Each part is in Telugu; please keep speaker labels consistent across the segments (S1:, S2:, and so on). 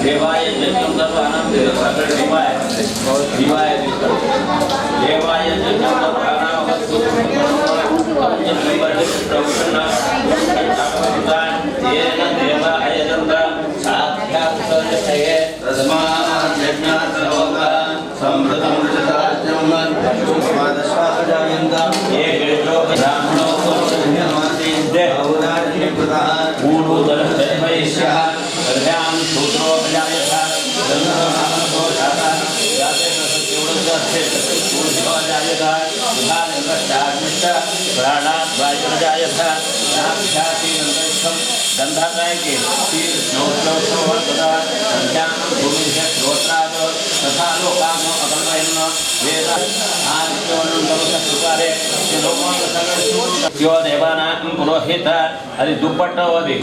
S1: देवाय जन्म सर्वानां देवाय देवाय देवाय जन्म प्राणां वस्तु प्रवचन येन देवाय जन्म साक्षात् सजये तस्मात् यज्ञात् सर्वगा समृद्धं सदाज्ञं स्वादस्वाजायन्ता ये वेदो ब्राह्मणो धन्यवादि देवदानि प्रदान पूर्वोदर वैश्यः कल्याण सूत्रो प्रजायता गंधर्वनामको जाता जाते नसत्योड़स्य पूर्वजायता विधान नष्टाग्निष्ट प्राणात् वायुर्जायता नाभ्याति नंदस्थं गंधाकाय के तीर स्नोत्सवदा कल्याण भूमि से श्रोत्राद तथा लोकानो अगलवयन वेद आदित्यवनं सुकारे के लोकों सगळ यो देवानां पुरोहित అది దుప్పట్ట అది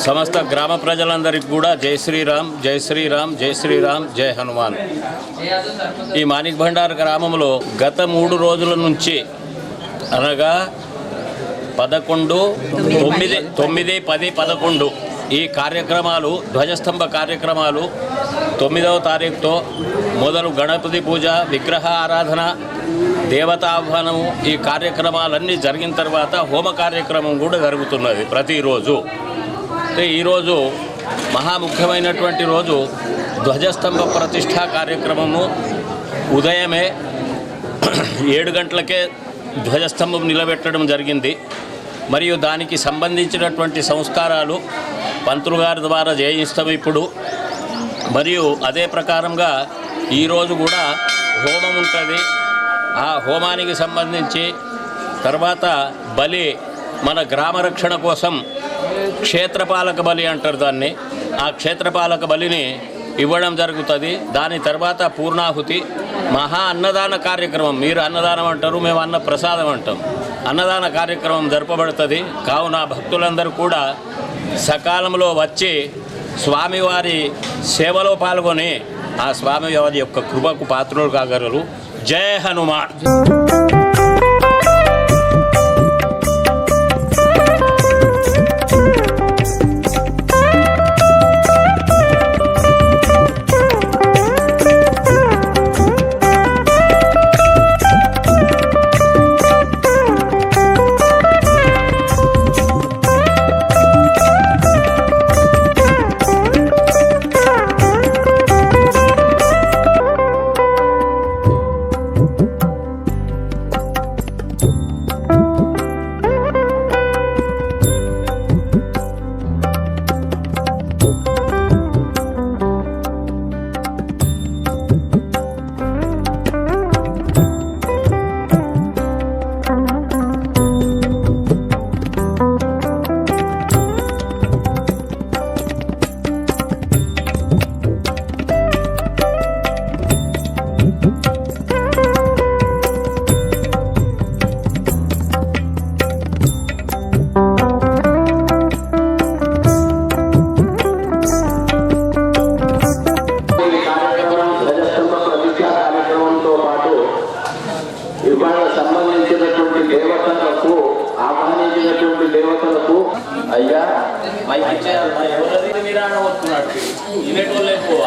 S1: సమస్త గ్రామ ప్రజలందరికీ కూడా జై శ్రీరామ్ జై శ్రీరామ్ జై శ్రీరామ్ జై హనుమాన్. ఈ మాణిక్ భండార్ గ్రామంలో గత 3 రోజుల నుంచి అనగా 11, 9, 10, 11 ఈ కార్యక్రమాలు ధ్వజస్తంభ కార్యక్రమాలు 9వ తారీఖుతో మొదలు గణపతి పూజ, విగ్రహ ఆరాధన, దేవతాహ్వానము ఈ కార్యక్రమాలన్నీ జరిగిన తర్వాత హోమ కార్యక్రమం కూడా జరుగుతున్నది ప్రతిరోజు. ఈరోజు మహాముఖ్యమైనటువంటి రోజు ధ్వజస్తంభ ప్రతిష్ఠా కార్యక్రమము. ఉదయమే 7 గంటలకే ధ్వజస్తంభం నిలబెట్టడం జరిగింది. మరియు దానికి సంబంధించినటువంటి సంస్కారాలు పంతులు గారి ద్వారా చేయిస్తాం ఇప్పుడు. మరియు అదే ప్రకారంగా ఈరోజు కూడా హోమం ఉంటుంది. ఆ హోమానికి సంబంధించి తర్వాత బలి, మన గ్రామ రక్షణ కోసం క్షేత్రపాలక బలి అంటారు దాన్ని. ఆ క్షేత్రపాలక బలిని ఇవ్వడం జరుగుతుంది. దాని తర్వాత పూర్ణాహుతి, మహా అన్నదాన కార్యక్రమం. మీరు అన్నదానం అంటారు, మేము అన్న ప్రసాదం అంటాం. అన్నదాన కార్యక్రమం జరపబడుతుంది. కావున భక్తులందరూ కూడా సకాలంలో వచ్చి స్వామివారి సేవలో పాల్గొని ఆ స్వామివారి యొక్క కృపకు పాత్రులు కాగలరు. జై హనుమాన్. అయ్యా మైక్ ఇచ్చేయాలి. ఎవరైతే మీరాణ వస్తున్నాడు ఇనేటోళ్ళు ఎక్కువ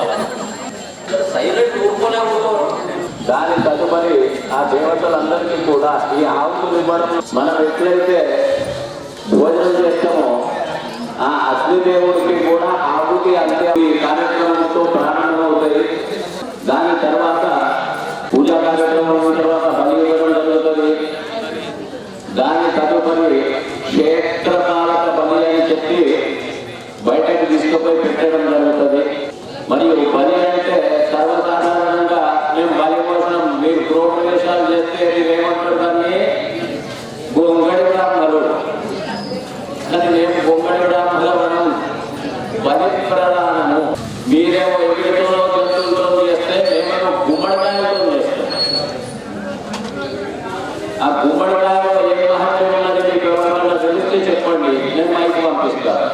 S1: సైలెంట్ ఊరుకోలే ఊరుకోరు. దాని తదుపరి ఆ దేవతలందరికీ కూడా ఈ ఆవులు ఇవ్వడం, మనం ఎట్లయితే భోజనం చేస్తామో ఆ అగ్నిదేవుడికి కూడా ఆవుకి అంతే ఈ కార్యక్రమంతో ప్రారంభమవుతాయి. దాని తర్వాత పూజా కార్యక్రమం తర్వాత బలి ఇవ్వడం జరుగుతుంది. దాని తదుపరి క్షేత్రపాలక బలి అని చెప్పి బలి ప్రధానము. మీరేమో ఎగిరితో జంతువులతో చేస్తే మేమేమో గుమ్మడికాయలతో చేస్తాం. ఆ గుమ్మడికాయలో ఏ మహత్యం ఉన్నది మీకు ఎవరైనా తెలిస్తే చెప్పండి, నేను మైకి పంపిస్తాను.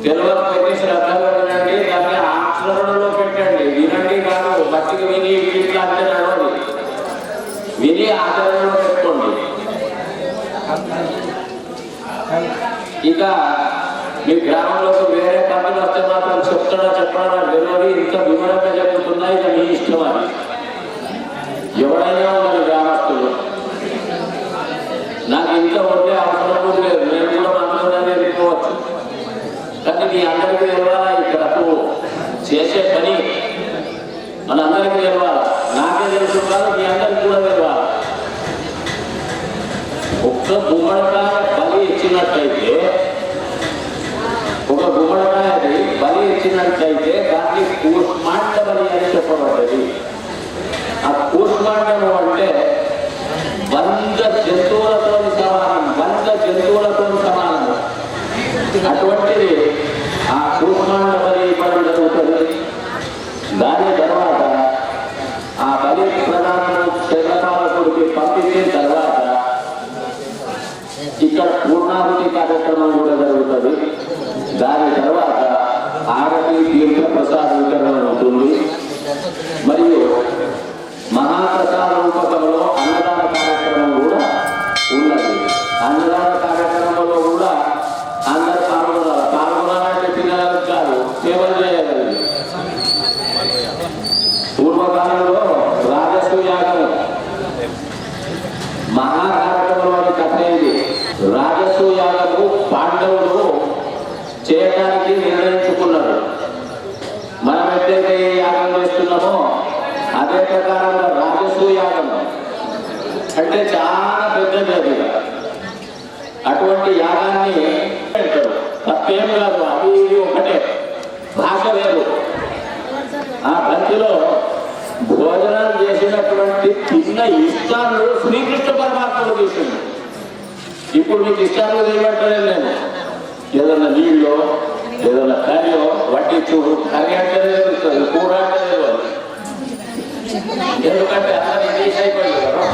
S1: తెలియకపోతే శ్రద్ధగా వినండి, దాన్ని ఆచరణలో పెట్టండి. వినండి కాదు, బట్టికి విని ఇట్లా అంటే నడవండి, విని ఆచరణలో పెట్టుకోండి. ఇక మీ గ్రామంలోకి వేరే పనులు వస్తే మాత్రం చెప్పడా డెలివరీ ఇంత వివరంగా చెప్తున్నా, ఇక మీ ఇష్టం. అది ఎవరైనా ఉన్నారు గ్రామస్తులు, నాకు ఇంత ఉండే అవసరం కూడా లేదు, నేను కూడా మనలోనే వెళ్ళిపోవచ్చు. కానీ మీ అందరికీ తెలవాలా, ఇక్కడ చేసే పని మనందరికీ తెలవాలా. నాకే తెలుసు కాదు, మీ అందరికీ కూడా తెలవాలా. ఒక్క గుమ్మడికాయ బలి ఇచ్చినట్టయితే, ఒక గుమ్మడికాయది బలి ఇచ్చినట్లయితే దాన్ని కూష్మాండ బలి అని చెప్పబడ్డది. ఆ కూష్మాండము అంటే 100 జంతువులతో సమానం, 100 జంతువులతో సమానం. అటువంటిది ఆ కూష్మాండ బలి ఇవ్వడం జరుగుతుంది. దాని తర్వాత ఆ బలి ప్రధానము క్షేత్రపాలకుడికి పంపించిన తర్వాత ఇక్కడ పూర్ణాహుతి కార్యక్రమం కూడా జరుగుతుంది. దాని తర్వాత ఆరతి తీర్థ ప్రసాద వితరణ ఉంటుంది. మరియు మహాప్రసాద రూపకంలో అన్నదాన కార్యక్రమం కూడా ఉన్నది. అన్నదాన కార్యక్రమంలో కూడా అందరూ పాల్గొనాలంటే పిల్లలకు కాదు, సేవలు చేయగలరు. పూర్వకాలంలో రాజస్వ యాగం మహాకార్యక్రమంలోని కథ ఇది. రాజస్వ యాగము పాండవులు చేయడానికి నిర్ణయించుకున్నారు. మనం ఎట్లయితే ఏ యాగం చేస్తున్నామో అదే ప్రకారంగా రాజస్వ యాగం అంటే చాలా పెద్దది అది. అటువంటి యాగాన్ని తప్పేం కాదు, అది ఇది ఒకటే, భాష వేరు. ఆ బంతిలో భోజనం చేసినటువంటి చిన్న ఇష్టాలు శ్రీకృష్ణ పరమాత్మలు తీసుకుంది. ఇప్పుడు మీకు ఇష్టాలు తెలియట్లేదు. నేను ఏదన్నా నీళ్ళు ఏదన్నా కర్రీలో వడ్డించు, కర్రీ అంటే తెలుస్తుంది, కూర అంటే తెలియదు. ఎందుకంటే అందరూ ఇంగ్లీష్ అయిపోయింది కదా.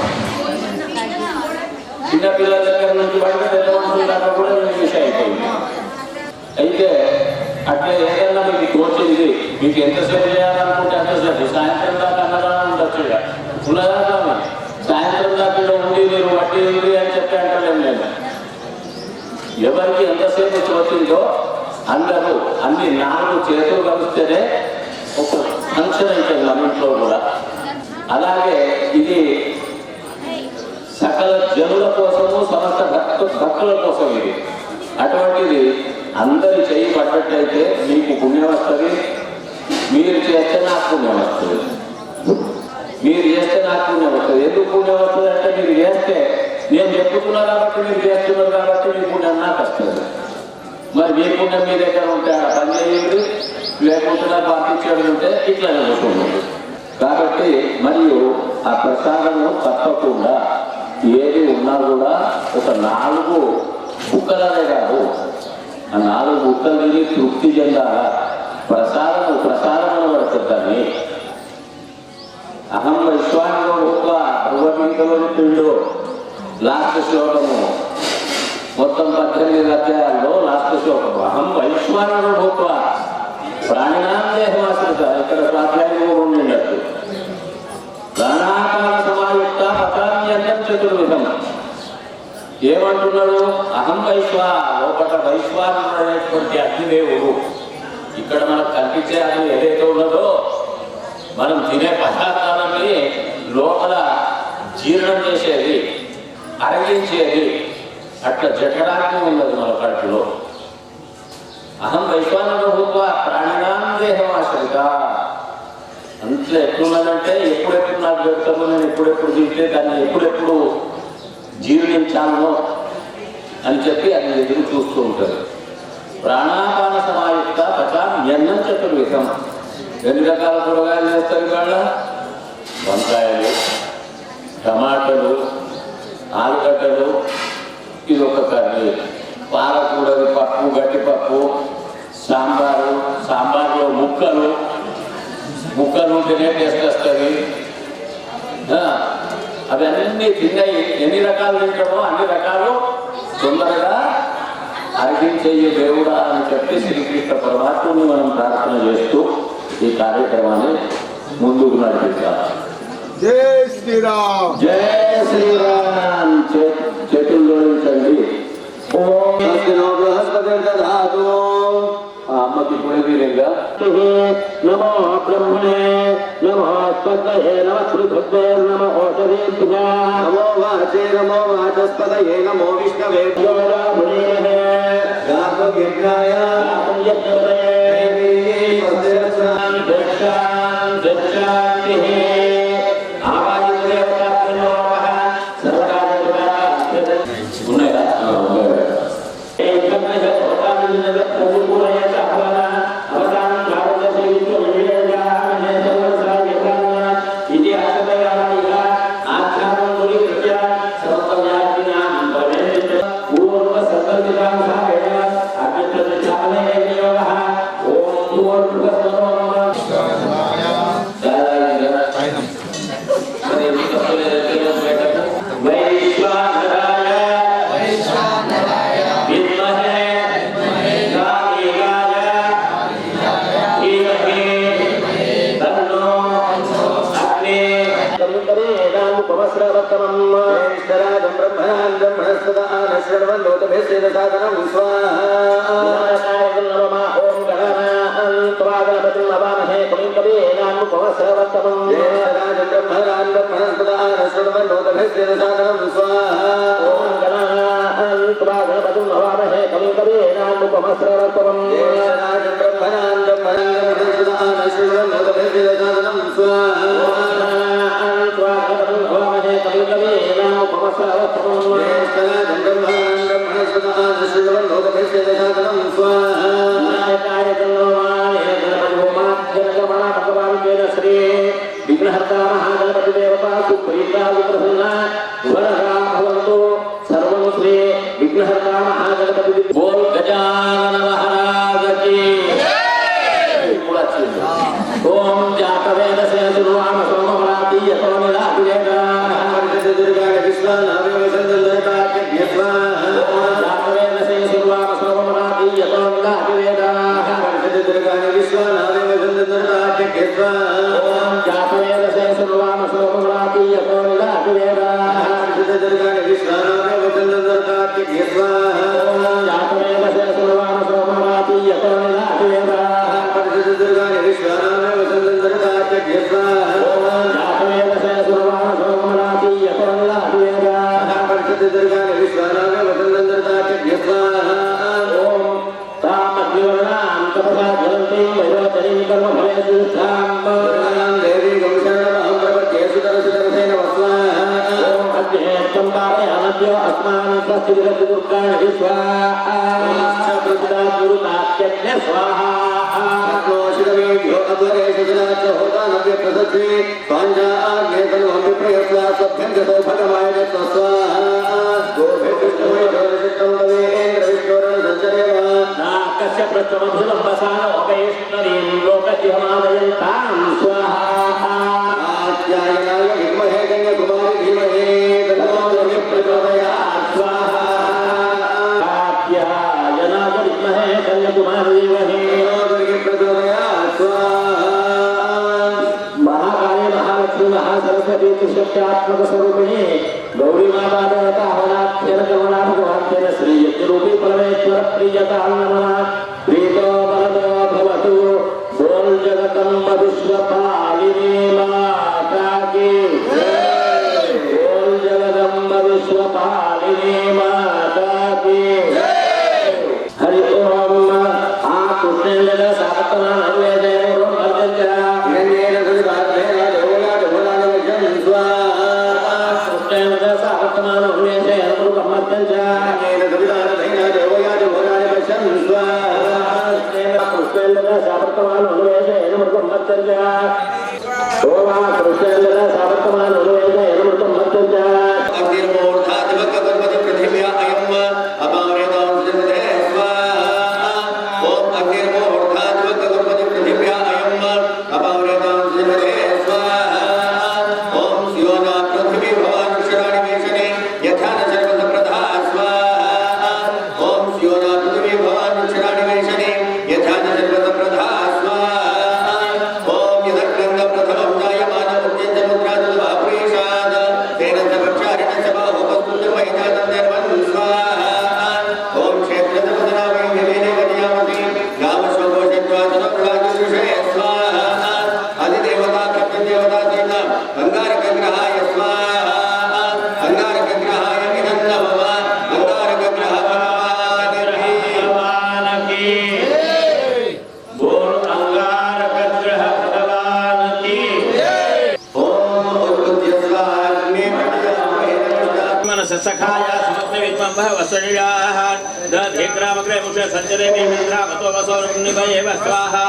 S1: చిన్నపిల్లల దగ్గర నుంచి బయట తెలియకుండా కూడా ఇంగ్లీష్ అయిపోయింది. అయితే అట్లా ఏదన్నా మీకు తోచింది, మీకు ఎంతసేపు చేయాలనుకుంటే అంతసేపు, సాయంత్రం దాకా అన్నదానం ఉండొచ్చు. ఉన్నదాకా సాయంత్రం దాకా ఉండి మీరు వడ్డీ ఉంది అని చెప్పి అంటలేము. నేను ఎవరికి ఎంతసేపు తోచిందో అందరూ అన్ని 4 చేతులు కలిస్తేనే ఒక ఫంక్షన్ అవుతుంది మన ఇంట్లో కూడా. అలాగే ఇది సకల జనుల కోసము, సమస్త భక్తుల కోసం ఇది. అటువంటిది అందరి చేయి పడ్డట్టయితే మీకు పుణ్యం వస్తుంది. మీరు చేస్తే నాకు పుణ్యం వస్తుంది. మీరు చేస్తే నాకు పుణ్యం వస్తుంది. ఎందుకు పుణ్యం వస్తుంది అంటే, మీరు చేస్తే నేను చెప్పుతున్నా కాబట్టి, మీరు చేస్తున్నారు కాబట్టి మీ పుణ్యం నాకు వస్తుంది. మరి మీ పుణ్యం మీ దగ్గర ఉంటే ఆ పని చేయండి, లేకుండా పంపించడం ఉంటే ఇట్లా జరుగుతుంది. కాబట్టి మరియు ఆ ప్రసాదము తప్పకుండా ఏది ఉన్నా కూడా ఒక 4 బుక్కలనే కాదు, ఆ 4 బుక్కలు తిని తృప్తి చెందాలా. ప్రసాదం పడుతుంది దాన్ని. అహం వైశ్వానరో భూత్వా భగవద్గీతలో చెప్పిండు. లాస్ట్ శ్లోకము మొత్తం 18 అధ్యాయాల్లో లాస్ట్ శ్లోకము అహం వైశ్వానరో భూత్వా ప్రాణినాం దేహమాశ్రిత. ఇక్కడ స్వాధ్యాయం ఉండేటట్టు ప్రాణాపాన సమాయుక్త పతాన్యం చతుర్విధం. ఏమంటున్నాడు? అహం వైశ్వా, లోపల వైశ్వానరుడు అనేటువంటి అగ్నిదేవుడు. ఇక్కడ మనకు కల్పించే అగ్ని ఏదైతే ఉన్నదో, మనం తినే పదార్థాలని లోపల జీర్ణం చేసేది, అరగించేది, అట్లా జఠరాగ్ని ఉన్నది మన కడుపులో. అహం వైశ్వానరుడు భూత్వా ప్రాణినాం దేహమాశ్రిత. అంతే ఎట్లున్నదంటే, ఎప్పుడెప్పుడు నాకు పెడతామో, నేను ఎప్పుడెప్పుడు తింటే దాన్ని ఎప్పుడెప్పుడు జీర్ణించాను అని చెప్పి అది ఎదురు చూస్తూ ఉంటుంది. ప్రాణాపాన సమాయుక్త పచాన్యం చతుర్విధం. 2 రకాల కూరగాయలు చేస్తారు వాళ్ళ. వంకాయలు, టమాటాలు, ఆలుగడ్డలు, ఇది ఒక కర్రీ. పాలకూరది పప్పు, గట్టిపప్పు, సాంబార్లో ముక్కలు ఉంటేనే టేస్ట్ వస్తుంది. అవన్నీ తిన్నాయి. ఎన్ని రకాలు తింటామో అన్ని రకాలు తొందరగా అరిగించేయ దేవుడా అని చెప్పి శ్రీకృష్ణ పరమాత్మని మనం ప్రార్థన చేస్తూ ఈ కార్యక్రమాన్ని ముందుకు నడిపిస్తాం.
S2: జై శ్రీరామ్.
S1: జై శ్రీరామ్. చేతులు జోడించండి. అమ్మకి ఇప్పుడే వీరంగా నమో బ్రహ్మణే నమో పద్మహే నమ శ్రీభద్రే నమ ఓషధేభ్య నమో వాచే నమో వాచస్పదయే నమో విష్ణవే బ్రహ్మణే గార్గవ్యజ్ఞాయ गौरी माता देवता हवनाख्यन करुणाथ भगवान श्री यज्ञरूपी परमेश्वर प्रियता प्रीतो बलदो भवतु बोल जगदम्ब विश्वपालिनी माता की जय। बोल जगदम्ब विश्वपालिनी माता की जय। हरि ओम आ कृष्ण सातमा नवेदे
S2: ओम
S1: सखाय समग्र विद्मंभः वसुनियाः दधिग्रामग्रे मुषे संचरे मेन्द्रामतो वसोनिभये स्वाहा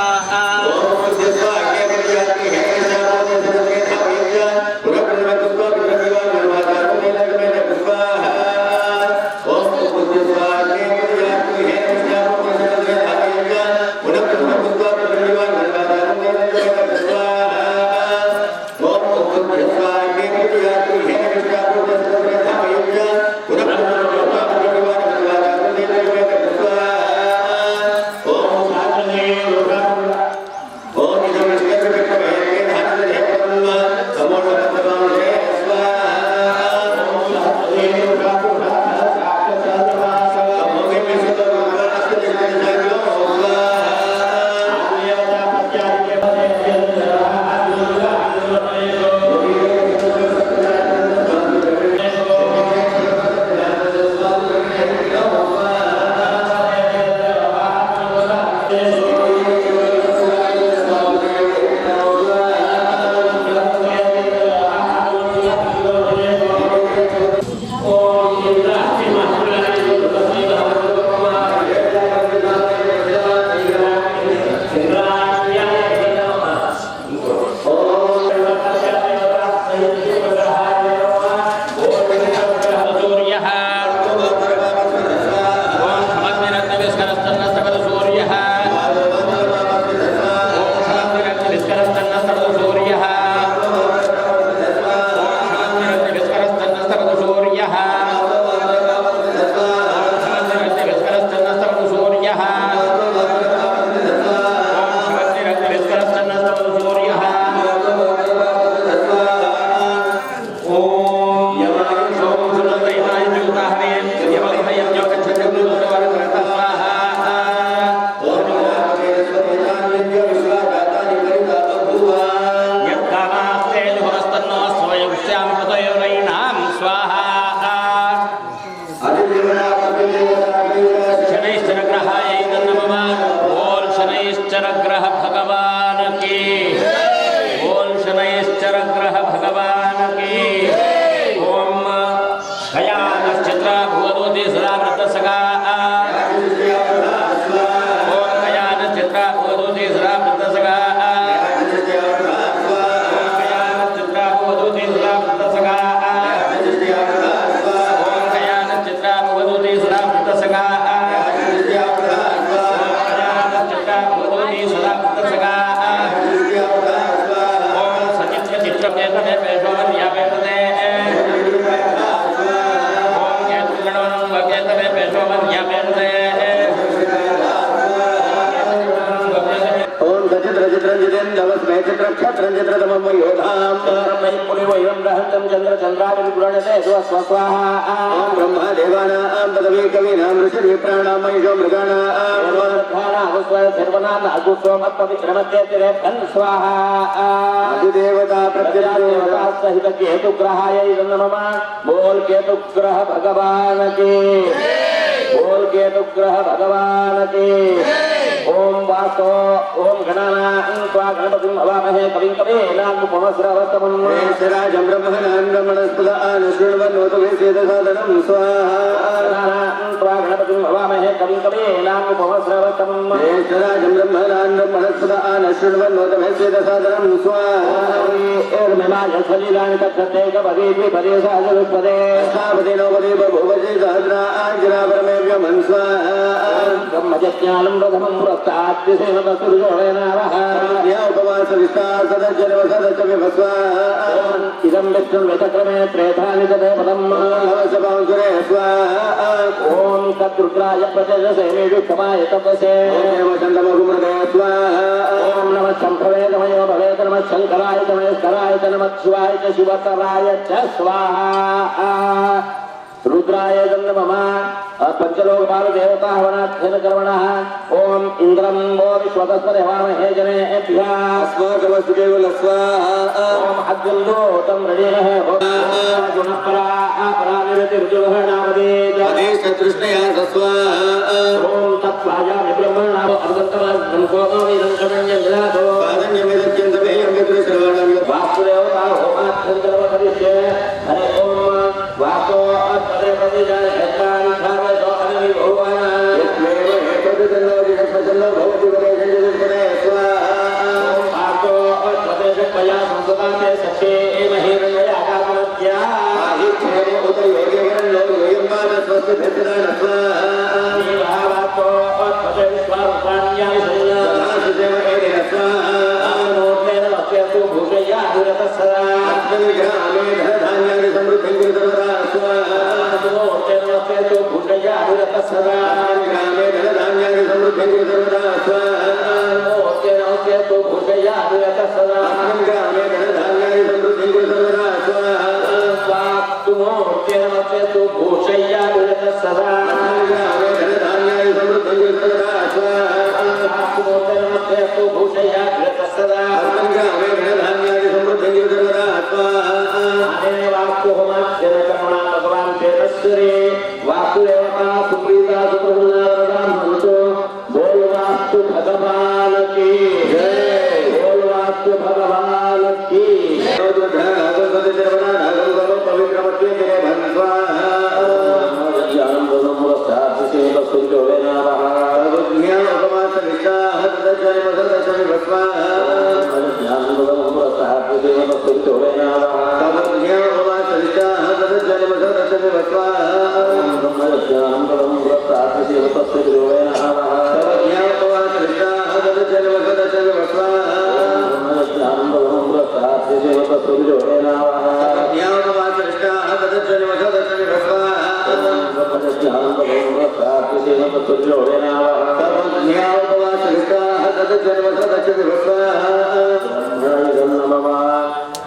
S1: बोल केतुग्रह भगवान की बोल केतुग्रह भगवान की ओम वासो ओम गणानां त्वा गणपतिं हवामहे कविं कवीनामुपमस्रवतमं राजं ब्रह्मणां ब्रह्मणस्पदा अनुशृण्वन्नोतु वेदेदसादनं स्वाहा गणानां त्वा गणपतिं हवामहे कविं कवीनामुपमस्रवतमं राजं ब्रह्मणां ब्रह्मणस्पदा अनुशृण्वन्नोतु वेदेदसादनं स्वाहा एर्ममाय सलिलानि तत्ते कवदे द्विपदे सहस्रपदे सावदेनोपदे बहुवदे सहस्रा आज्रा परमेभ्यो मन स्वाहा ब्रह्मज्ञानं प्रथमं उपवास विस्तार सदजर्व सदज विभस्वा इदं विष्णुवेदक्रमे त्रेधानि तदेवदं सभांसुरे स्वाहा ओम तद्रुद्राय प्रचजसे मेजुष्टमाय तपसे ओम चन्द्रमगुमृते स्वाहा ओम नमः शम्भवे नमः भवे नमः शङ्कराय नमः कराय नमः शिवाय च शिवतराय च स्वाहा रुद्राय नमः पंचलोकपाल देवता हवनाध्ययन कर्मणः ओम इंद्रं वो विश्वतस्पति हवामहे जनेभ्यः अस्माकमस्तु केवलं स्वाहा ओम अद्वैतं रजेनः ओम गुणपरा अपरानिरति ऋजुवहनामदे अदेशतृष्णया स्वाहा ओम तत्त्वाया ब्रह्मणा अर्धन्तमं सोमोदं शमन्यञ्जनातो पादन्यमेदत्यन्तमेयं विद्रुश्रवणं वासुदेवता होमाध्ययन कर्म करिष्ये हरे ओम वाको अत्रे प्रतिजाय हेतान खावे सो अनवि भुवना यस्मेव हेतुजनो जिसपजनो भवति वरे जंजने स्वाहा वाको अत्रे जपया संसदाते सखे महिरण्य आगामत्या आहिच्छेने उदयोगे वरनो योयंबाद स्वस्ति भेतरान स्वाहा वाको अत्रे विश्वारूपाण्याय संज्ञा सदाशिदेव एदे स्वाहा नोतेन वक्यतु भूषया दुरतसरा आत्मनिग्रहामे धनधान्यानि समृद्धिं गुरुतरवरा स्वाहा नोतेन वक्यतु भूषया दुरतसरा आत्मनिग्रहामे धनधान्यानि समृद्धिं गुरुतरवरा स्वाहा नोतेन वक्यतु भूषया दुरतसरा आत्मनिग्रहामे धनधान्यानि समृद्धिं गुरुतरवरा स्वाहा स्वाक्तु नोतेन वक्यतु भूषया दुरतसरा आत्मनिग्रहामे धनधान्यानि समृद्धिं गुरुतरवरा स्वाहा स्वाक्तु नोतेन वक्यतु भूषया दुरतसरा आत्मनिग्रहामे धनधान्यानि समृद्धिं गुरुतरवरा स्वाहा आने वाक्तु होमाच्य कर्मणा भगवान तेजस्वी वाक्तु देवता सुप्रीता सुप्रसन्ना वरदामन्तु बोल वाक्तु भगवान की जय बोल वाक्तु भगवान की पवित्रमत्वे जय भगवान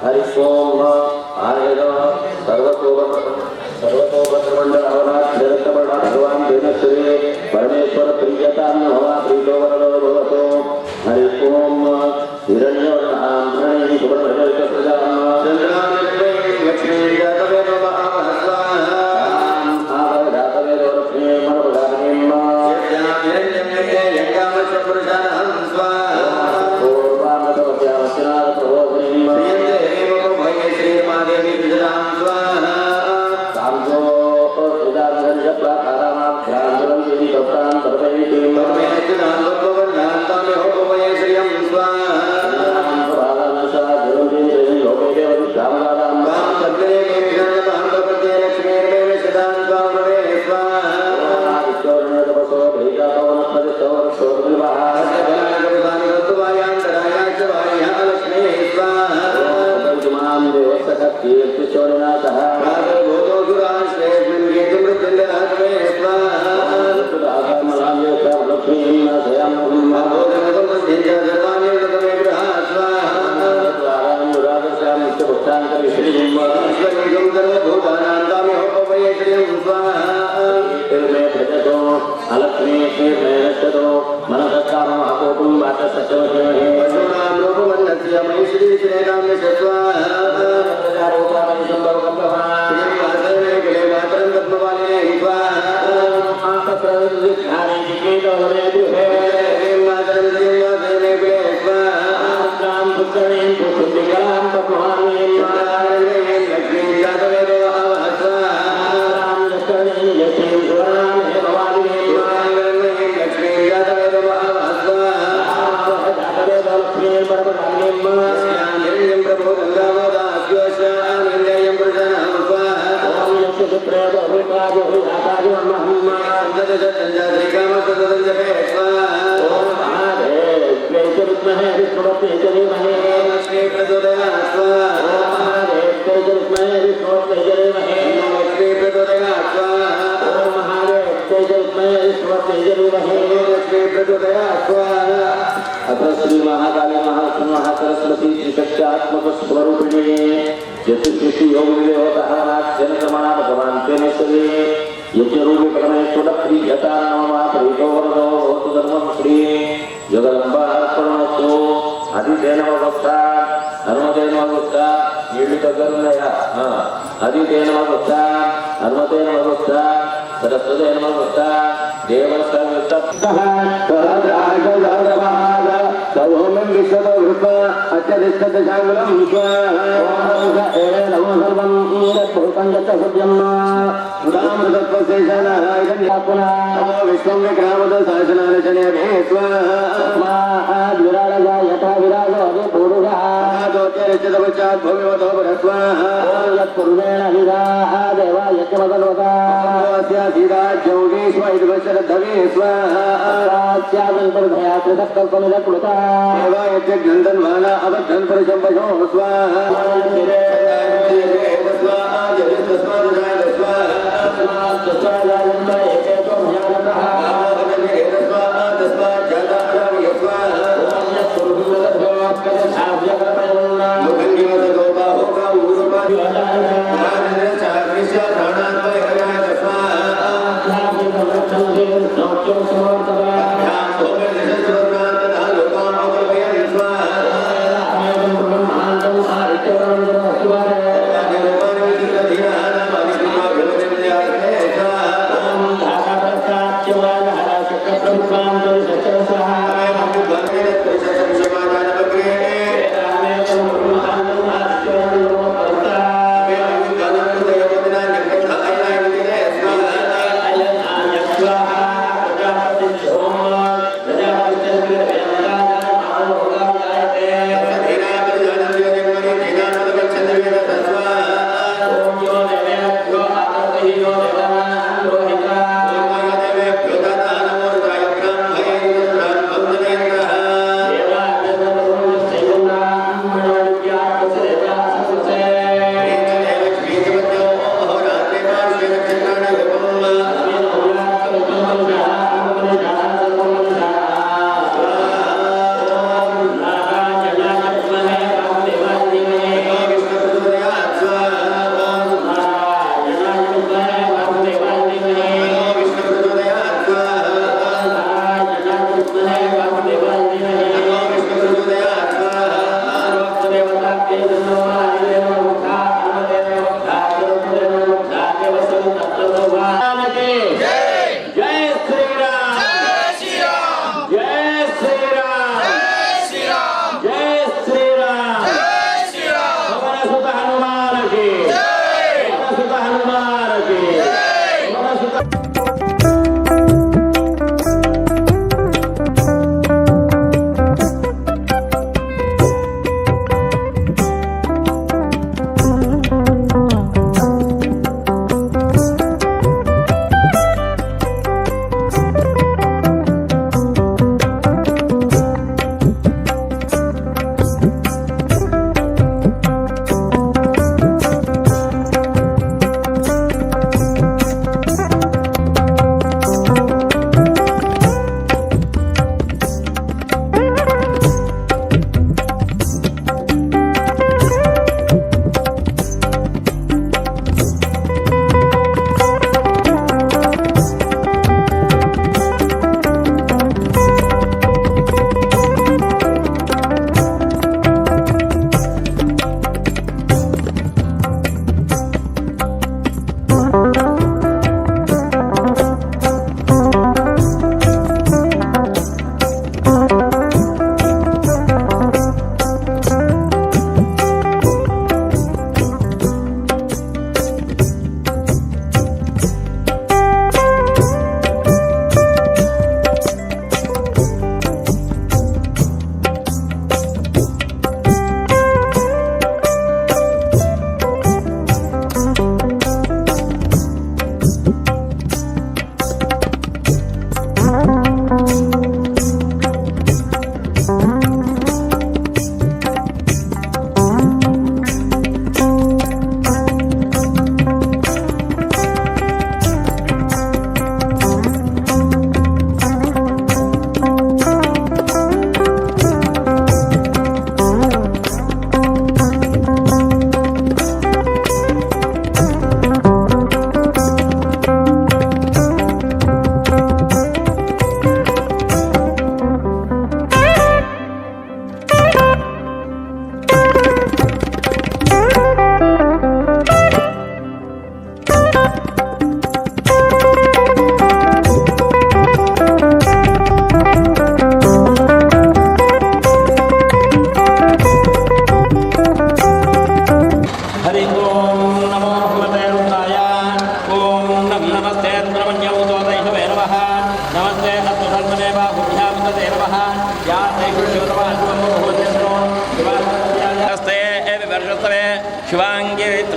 S1: हरि ओम सर्वतोभद्रमंडल भगवान देवश्री परमेश्वर प्रियता भवा प्रीतो वरदो भवतो हरि ओम हिरण्यवर्णाम्भ्रणे सुवर्णजलित प्रजां चन्द्रामित्रे लक्ष्मी जातवे नमः स्वाहा आवधातवे लक्ष्मी मनोदानीं यज्ञां हिरण्यं यज्ञामस्य पुरुषाणां स्वाहा पूर्वामतवत्यावचनात् प्रबोधिनीं प्रियन्ते एवं भये श्रीमादेवी विजयां स्वाहा साम्भो सुदानंदप्राकारामाभ्यान्तरं देवी तत्रां सर्वैतीं परमेश्वरां भगवन्नान्तां होमये श्रियं स्वाहा भावनसा जलंदेवी लोके देवं श्यामलां वां सद्गरे विजयतां भगवते लक्ष्मीर्मे सदां स्वामवे स्वाहा ईश्वरने तपसो भैजापवनपदितवर शोभविवाह सगलागवदानि तत्वायान्तरायाच वाह्या लक्ष्मी स्वाहा पंचमां देवसखकीर्तिचोरनाथः भागवतो गुराश्रेष्ठं गीतमृत्युञ्जनाथमे स्वाहा लक्ष्मीं नाशयां भागवतं बुद्धिञ्च सर्वाणि तमे गृहा स्वाहा रागस्यां नित्यभुक्तान्तरिश्रीं ईश्वरीं सर्वभूतानां तामे होपवये श्रियं स्वाहा तिर्मे भजतो अलक्ष्मी श्रीर्मे नश्यतो मनसत्कामहाकोटुं वाचसत्यवशेः पशूनां रूपमन्नस्य मयि श्रीश्रेणां स्वाहा प्रजारूपामयि सम्भवकम्भवा श्रीवासने कुले मातरं पद्मवालिने स्वाहा आकप्रविद्धानि चिकीतोलमे दुहे मातरं श्रीवासने कुले स्वाहा रां पुत्रणीं पुष्टिकलां पद्मवालिनीं स्वाहा लक्ष्मीं जातवेदो आवह स्वाहा रां लक्ष्मीं यशीं सुवर्णां हे भवालिनीं स्वाहा लक्ष्मीं जातवेदो आवह स्वाहा जातवेदो लक्ष्मीं परमवालिनीं स्यां हिरण्यं प्रभो गङ्गावदास्योश्यामिन्द्रियं प्रजनं स्वाहा ॐ यस्य सुप्रेतो विकाजो विधाताजो महम्मा सन्दजतञ्जात्रिकामस्तदञ्जपे स्वाहा ॐ महादेव क्लेशविद्महे विष्णुपत्नी च धीमहि लक्ष्मी प्रचोदयात् स्वाहा ॐ महादेव क्लेशविद्महे विष्णुपत्नी च धीमहि लक्ष्मी प्रचोदयात् स्वाहा ॐ महादेव क्लेशविद्महे विष्णुपत्नी च धीमहि लक्ष्मी प्रचोदयात् स्वाहा अथ श्री महाकाली महालक्ष्मी महासरस्वती त्रिशक्त्यात्मक स्वरूपिणी चतुर्षष्टि योग देवतः जनक्रमणा भगवान तेनेश्वरी यज्ञरूपी परमेश्वर प्रियता नमः प्रीतो वरदो भवतु धर्मं श्री जगदम्बार्पणमस्तु अदितेन वक्ता हनुमतेन वक्ता नीलितकर्णया अदितेन वक्ता हनुमतेन वक्ता सरस्वतेन वक्ता देवस्य वित्तः
S3: विश्वतो वृत्वा अत्यधिष्ठितशाङ्गुलं नमो सर्वं यत्भूतं यत् सत्यं विश्वं विक्रामद शासनानशने विराजया यथा विराजो पूरुषात् भूमिवतो यत्पूर्वेण विराः देवा यज्ञमतनोता सीताज्योगीष्व इति वश्रद्धवे स्वास्यादन्तर्भया कृतकल्पनिरकृता देवा यज्ञन्दन्माना अबद्धन् पुरुषं पशो स्वाहा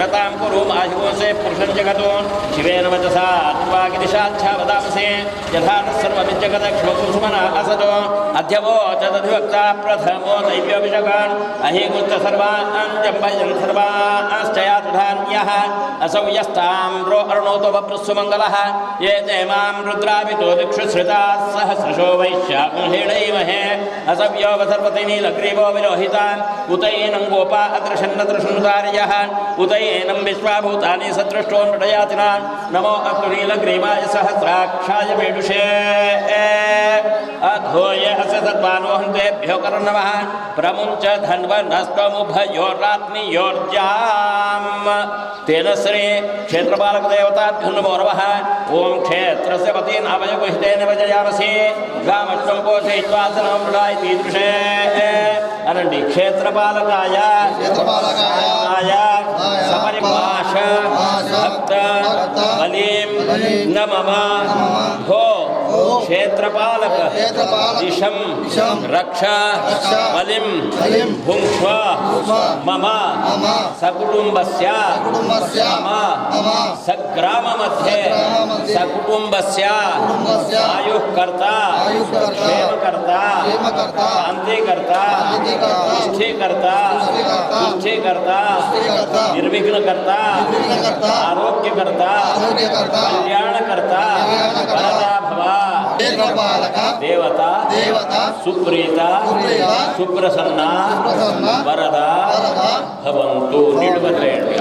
S4: व्रतां कुरु माहिवोसे पुरुषं जगतो शिवेन वचसा त्वागिदिशाच्छा वदामसे यथा न सर्वमिज्जगदक्षोकुसुमना असतो अध्यवोचदधिवक्ता प्रथमो दैव्योऽभिषकान् अहिगुस्त सर्वान् जम्बयन् सर्वांश्च यातुधान्यः असौ यस्ताम्रो अरुणोतो वप्रस्सु मङ्गलः ये ते मां रुद्राभितो दिक्षु श्रिताः सहस्रशो वैश्याकुंहेणैमहे असव्यो वसर्वति नीलग्रीवो विलोहितान् उतैनं गोपा अदृशन्नदृशनुदार्यः उतैनं विश्वाभूतानि सदृष्टो नृटयातिनान् नमो अस्तु नीलग्रीवाय सहस्राक्षाय मेडुषे अधोये अस्य सद्वानोहन्तेभ्यो कर्णवः प्रमुञ्च धन्वनस्तमुभयोरात्मीयोर्जाम् तेन श्री क्षेत्रपालकदेवताभ्यो नमो नमः ओं क्षेत्रस्य पतीनामयगुहितेन वजयामसि गामष्टं पोषयित्वा सनं मृडाय कीदृशे अनन्ति क्षेत्रपालकाय सपरिभाष भक्त बलिं नमः भो क्षेत्रपालक दिशं रक्ष बलिं भुङ्क्ष्व मम सकुटुम्बस्य मम सग्राममध्ये सकुटुम्बस्य आयुःकर्ता क्षेमकर्ता शान्तिकर्ता पुष्टिकर्ता तुष्टिकर्ता निर्विघ्नकर्ता आरोग्यकर्ता कल्याणकर्ता वरदा भव देवता सुप्रीता सुप्रसन्ना वरदा भवन्तु निर्वचयन्ति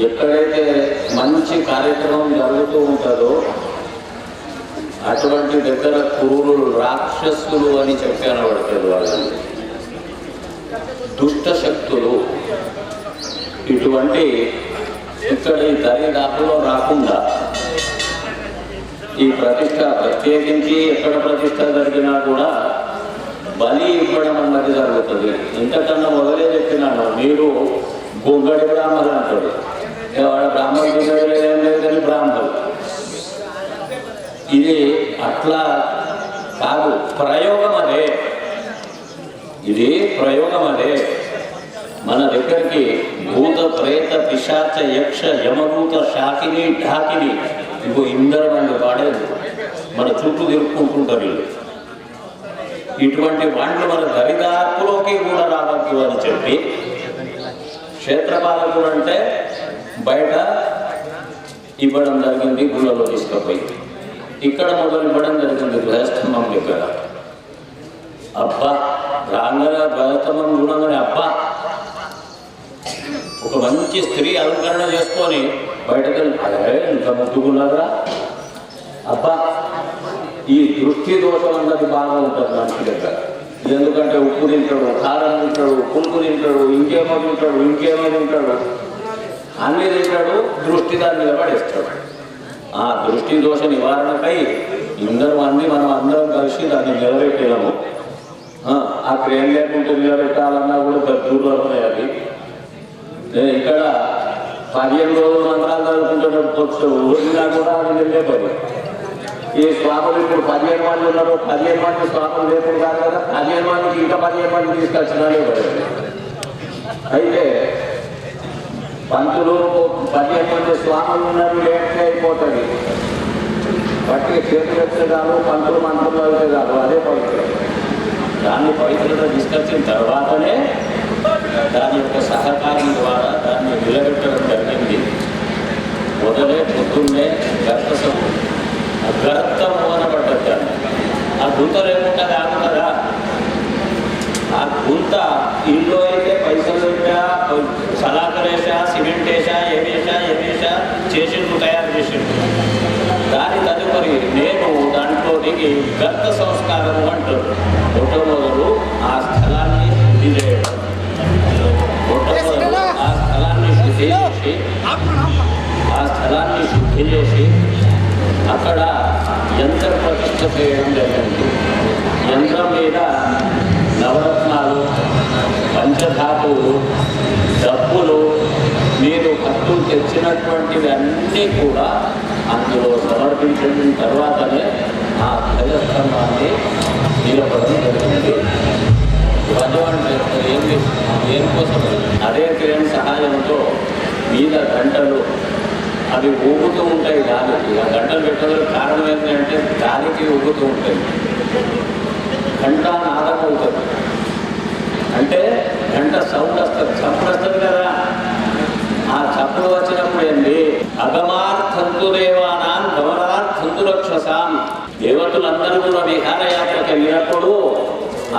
S1: ఎక్కడైతే మంచి కార్యక్రమం జరుగుతూ ఉంటుందో అటువంటి దగ్గర క్రూరులు రాక్షసులు అని చెప్పాను పడుతుంది వాళ్ళని, దుష్ట శక్తులు. ఇటువంటి ఇక్కడి దరిదాపులో రాకుండా ఈ ప్రతిష్ట ప్రత్యేకించి ఎక్కడ ప్రతిష్ట జరిగినా కూడా బలి ఇవ్వడం అన్నది జరుగుతుంది. ఇంతకన్నా మొదలే చెప్పినాను, మీరు గొంగడి బ్రాహ్మణులు అంటాడు, వాడు బ్రాహ్మణుడు ఏం లేదు కానీ బ్రాహ్మణులు. ఇది అట్లా కాదు, ప్రయోగం అదే, ఇది ప్రయోగం అదే. మన దగ్గరికి భూత ప్రేత పిశాచ యక్ష యమభూత శాకిని ఢాకిని ఇంకో ఇందరు మంది వాడేది మన చుట్టూ తిరుక్కుంటుంటారు వీళ్ళు. ఇటువంటి వాళ్ళు మన దరిదాపులోకి కూడా రావద్దు అని చెప్పి క్షేత్రపాలకుడు అంటే బయట ఇవ్వడం జరిగింది, గుళ్ళలో తీసుకుపోయి ఇక్కడ మొదలు ఇవ్వడం జరిగింది ధ్వజస్తంభం దగ్గర. అబ్బా రాంగగా ధ్వజస్తంభం చూడగానే అబ్బా, ఒక మంచి స్త్రీ అలంకరణ చేసుకొని బయటకు అదే ఇంకా ముద్దుకున్నారా, అబ్బా ఈ దృష్టి దోషం అన్నది బాగా ఉంటుంది మనిషి దగ్గర. ఎందుకంటే ఉప్పు తింటాడు, కారం తింటాడు, పులుపు తింటాడు, ఇంకేమో తింటాడు, అన్నీ తింటాడు. దృష్టి దాని మీద పడేస్తాడు. ఆ దృష్టి దోష నివారణకై మనం అందరం కలిసి దాన్ని నిలబెట్టాము. ఆ క్రేన్ లేకుంటే నిలబెట్టాలన్నా కూడా దూరంలో ఉన్నాయి. అది ఇక్కడ 15 రోజులు మంత్రాలు చదువుకుంటున్నట్టు ఊరినా కూడా అది వెళ్ళే పని. ఈ స్వాములు ఇప్పుడు 15 మంది ఉన్నారు. 15 మంది స్వాములు లేకుండా కాదు కదా, 15 మందికి ఇంకా 15 మంది తీసుకొచ్చినాలే పడింది. అయితే పంతులు 15 మంది స్వాములు ఉన్నారు, లేట్గా అయిపోతుంది. బట్టి చేతులు వస్తే కాదు, పంతులు మంత్రులు అయితే కాదు, అదే పవిత్ర. దాన్ని పవిత్రత తీసుకొచ్చిన తర్వాతనే దాని యొక్క సహకారం ద్వారా దాన్ని నిలబెట్టడం జరిగింది. మొదలే పొద్దున్నే గర్తం అనబడ్డది. ఆ గుంత లేకుండా ఆగుతుందా? ఆ గుంత ఇల్లు అయితే పైసలు పెట్టా, సలాకలేసా, సిమెంట్ వేసా, ఏమేసా చేసిండు, తయారు చేసిండు. దాని తదుపరి నేను దాంట్లోనికి గర్త సంస్కారం అంటారు. మొట్టమొదలు ఆ స్థలాన్ని శుద్ధి చేయడం, ఆ స్థలాన్ని శుద్ధి చేసి అక్కడ యంత్ర ప్రతిష్ఠ చేయడం జరిగింది. యంత్రం మీద నవరత్నాలు, పంచధాతువులు, డబ్బులు, మీరు భక్తులు తెచ్చినటువంటివి అన్నీ కూడా అందులో సమర్పించిన తర్వాతనే ఆ ధ్వజస్తంభాన్ని నిలబడడం జరిగింది. ధ్వజం అంటే ఏం కోసం? అదే క్రేన్ సహాయంతో మీద గంటలు అవి ఊగుతూ ఉంటాయి గాలికి. ఆ గంటలు పెట్టడం కారణం ఏంటంటే గాలికి ఊగుతూ ఉంటాయి. గంట నాదం అవుతుంది అంటే గంట సౌండ్ వస్తుంది, చప్పుడు వస్తుంది కదా. ఆ చప్పుడు వచ్చినప్పుడు ఏంటి? అగమార్థంతు దేవానాం గమనార్థంతు రక్షసాం. దేవతలందరూ కూడా విహారయాత్రకు వెళ్ళినప్పుడు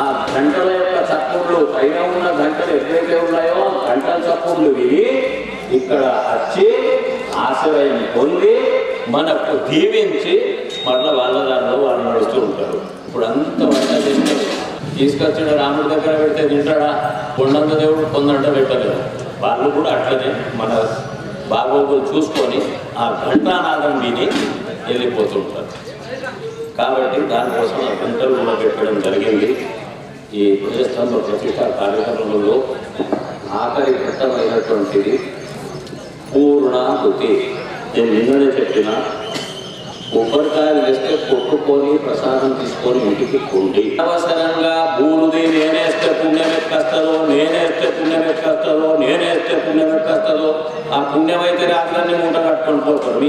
S1: ఆ గంటల యొక్క చప్పుళ్ళు, పైన ఉన్న గంటలు ఎక్కడైతే ఉన్నాయో గంటల చప్పుళ్ళు విని ఇక్కడ వచ్చి ఆశ్రయం పొంది మనకు దీవించి మళ్ళీ వాళ్ళ దానిలో వాళ్ళు నడుస్తూ ఉంటారు. ఇప్పుడు అంత వంట తింటారు. తీసుకొచ్చిన రాముడి దగ్గర పెడితే తింటాడా? కొండంత దేవుడు కొందంట పెట్టలేదు. వాళ్ళు కూడా అట్లనే మన బాగోగులు చూసుకొని ఆ ఘంటానాదం విని వెళ్ళిపోతుంటారు. కాబట్టి దానికోసం ఆ గంటలు కూడా పెట్టడం జరిగింది. ఈ ధ్వజస్తంభ ప్రతిష్ఠా కార్యక్రమంలో ఆఖరి ఘట్టమైనటువంటిది పూర్ణాహుతి. నేను నిన్ననే చెప్పిన కొబ్బరికాయలు వేస్తే కొట్టుకొని ప్రసాదం తీసుకొని ఇంటికి కొండి. అవసరంగా బూరుది నేనేస్తే పుణ్యం ఎక్కస్తుందో, ఆ పుణ్యం అయితే రాత్రి మూట కట్టుకొని పోతారు.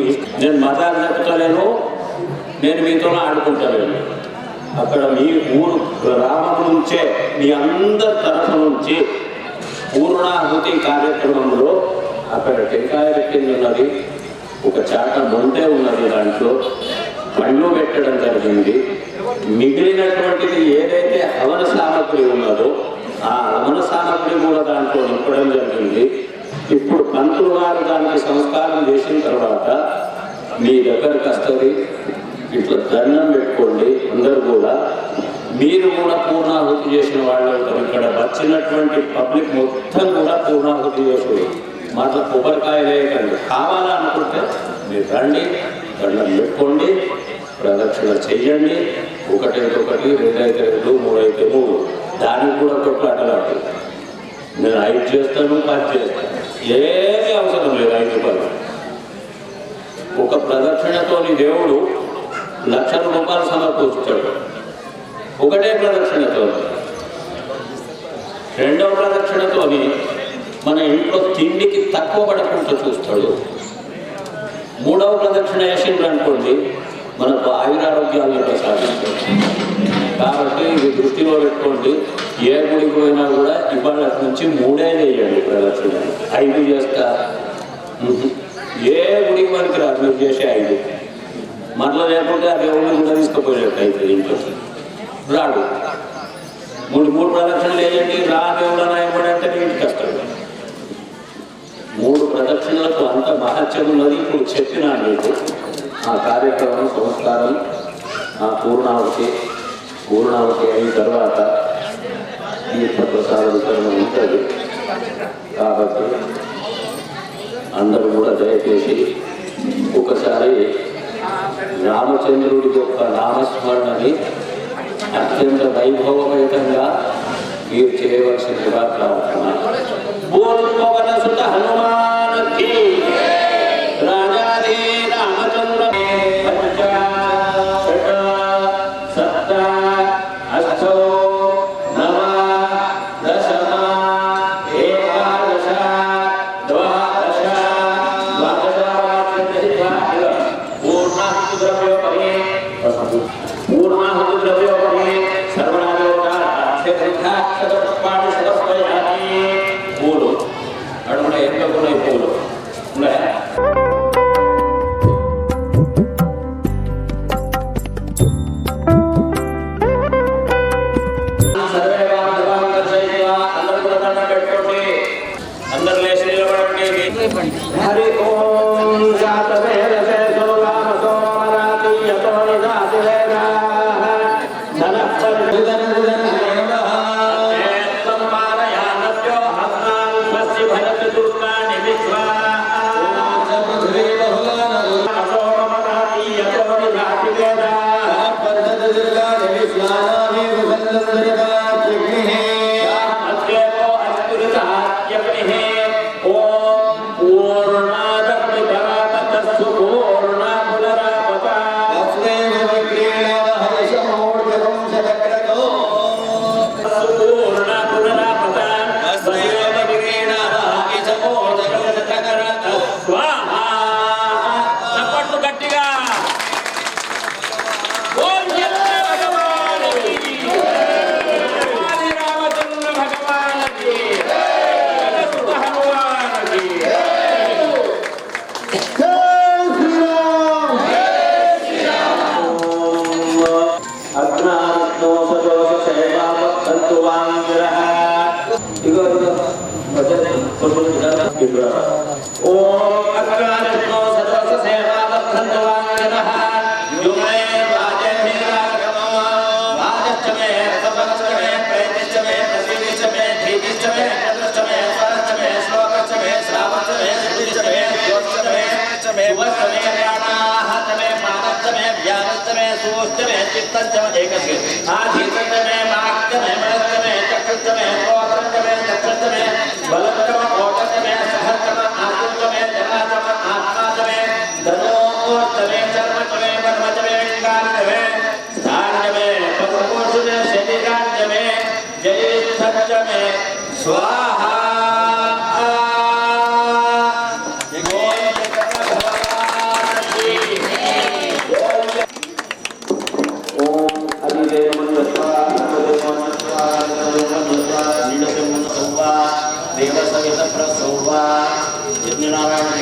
S1: నేను మజాకు చెప్తలేను, నేను మీతో ఆడుకుంటలేను. అక్కడ మీ ఊరు గ్రామం నుంచే మీ అందరి తరఫు నుంచి పూర్ణాహుతి కార్యక్రమంలో అక్కడ టెంకాయ పెట్టింది ఉన్నది, ఒక చాట మొంటే ఉన్నది, దాంట్లో పండ్లు పెట్టడం జరిగింది. మిగిలినటువంటిది ఏదైతే హవన సామగ్రి ఉన్నదో ఆ హవన సామగ్రి కూడా దాంట్లో నింపడం జరిగింది. ఇప్పుడు పంతులు గారు దానికి సంస్కారం చేసిన తర్వాత మీ దగ్గరకు వస్తుంది. ఇట్లా దండం పెట్టుకోండి అందరూ కూడా. మీరు కూడా పూర్ణాహుతి చేసిన వాళ్ళు ఇక్కడ వచ్చినటువంటి పబ్లిక్ మొత్తం కూడా పూర్ణాహుతి చేసుడు. మాత్రం కొబ్బరికాయ వేయకండి. కావాలనుకుంటే మీరు రండి, దండం పెట్టుకోండి, ప్రదక్షిణ చెయ్యండి. 1 అయితే 1, 2 అయితే 2, 3 అయితే 3. దానికి కూడా కొట్లాటలాడు. నేను 5 చేస్తాను, 10 చేస్తాను, ఏమీ అవసరం లేదు. 5 రూపాయలు ఒక ప్రదక్షిణతోని దేవుడు లక్షల రూపాయలు సమర్పిస్తాడు. ఒకటే ప్రదక్షిణతో. రెండవ ప్రదక్షిణతోని మన ఇంట్లో తిండికి తక్కువ పడకుండా చూస్తాడు. మూడవ ప్రదక్షిణ వేసిండ్రు అనుకోండి, మనకు ఆయురారోగ్యాలను ప్రసాదిస్తాడు. కాబట్టి ఇది దృష్టిలో పెట్టుకోండి. ఏ గుడికి పోయినా కూడా ఇవాళ నుంచి 3 వేయండి ప్రదక్షిణ. 5 చేస్తా, ఏ గుడికి మనకి రాదు. మీరు చేసే 5 మరలా లేకుంటే ఆ దేవుడిని కూడా తీసుకుపోయేట్టు అయితే ఇంట్లోకి రాడు. 3 ప్రదక్షిణలు వేయండి, రా దేవుడు నాయకుడంటే ఇంటికి వస్తాడు. 3 ప్రదక్షిణలకు అంత మహత్యం ఉన్నది. ఇప్పుడు చెప్పినాను మీకు ఆ కార్యక్రమం, సంస్కారం, ఆ పూర్ణావతి అయిన తర్వాత
S3: తీర్థప్రసాద వితరణ ఉంటుంది. కాబట్టి అందరూ కూడా దయచేసి ఒకసారి రామచంద్రుడి యొక్క నామస్మరణని అత్యంత వైభవయుతంగా మీరు చేయవలసిందిగా ప్రార్థన.
S1: హనుమాన్ రాజాదే రామచంద్ర సప్త అష్టో నవ దశమ ఏకాదశ ద్వాదశ పూర్ణాహుద్రవ్యోపరి సర్వనాథోపాణి సరస్వయామి పూలు అడుగున ఎక్కకున్న పూలు ఉన్నాయా? అందరూ లేచి నిలబడండి. హరి ఓం శాతవేదసే సోలామ సోమరాతి యతో నిదాతి వేదాః ధనః పరిధుదన సంపాదయానభ్యో హస్తాన్ స్వస్తి భరతి దుర్గాణి విశ్వా సోమరాతి యతో నిదాతి వేదాః పరిధుదన దుర్గాణి విశ్వానామి విభందన ఓం అక్రానో సర్వస్వ సేవా బంధవాంగనః యుమే రాజే రాగమో వాజచ్చమే సపచ్చమే ప్రేతిచ్చమే ప్రసిద్ధిచ్చమే ధీతిచ్చమే చతుష్టమే స్వరచ్చమే శ్లోకచ్చమే శ్రావచ్చమే శుద్ధిచ్చమే యోచ్చమే శుభచ్చమే ప్రాణాహతమే పానచ్చమే వ్యానచ్చమే సూష్టమే చిత్తచ్చమే ఏకస్య ఆధీతచ్చమే మాక్తమే మనచ్చమే చక్షుచ్చమే శ్రోత్రచ్చమే చక్షుచ్చమే బలచ్చమే ఓటచ్చమే సహచ్చమే ఆత్మచ్చమే జనాచమే ఆత్మాచమే ధనోచ్చమే చర్మచ్చమే వర్మచ్చమే వింగాచ్చమే స్థానచ్చమే పరమోషమే శరీరాచ్చమే జయస్థచ్చమే స్వాహా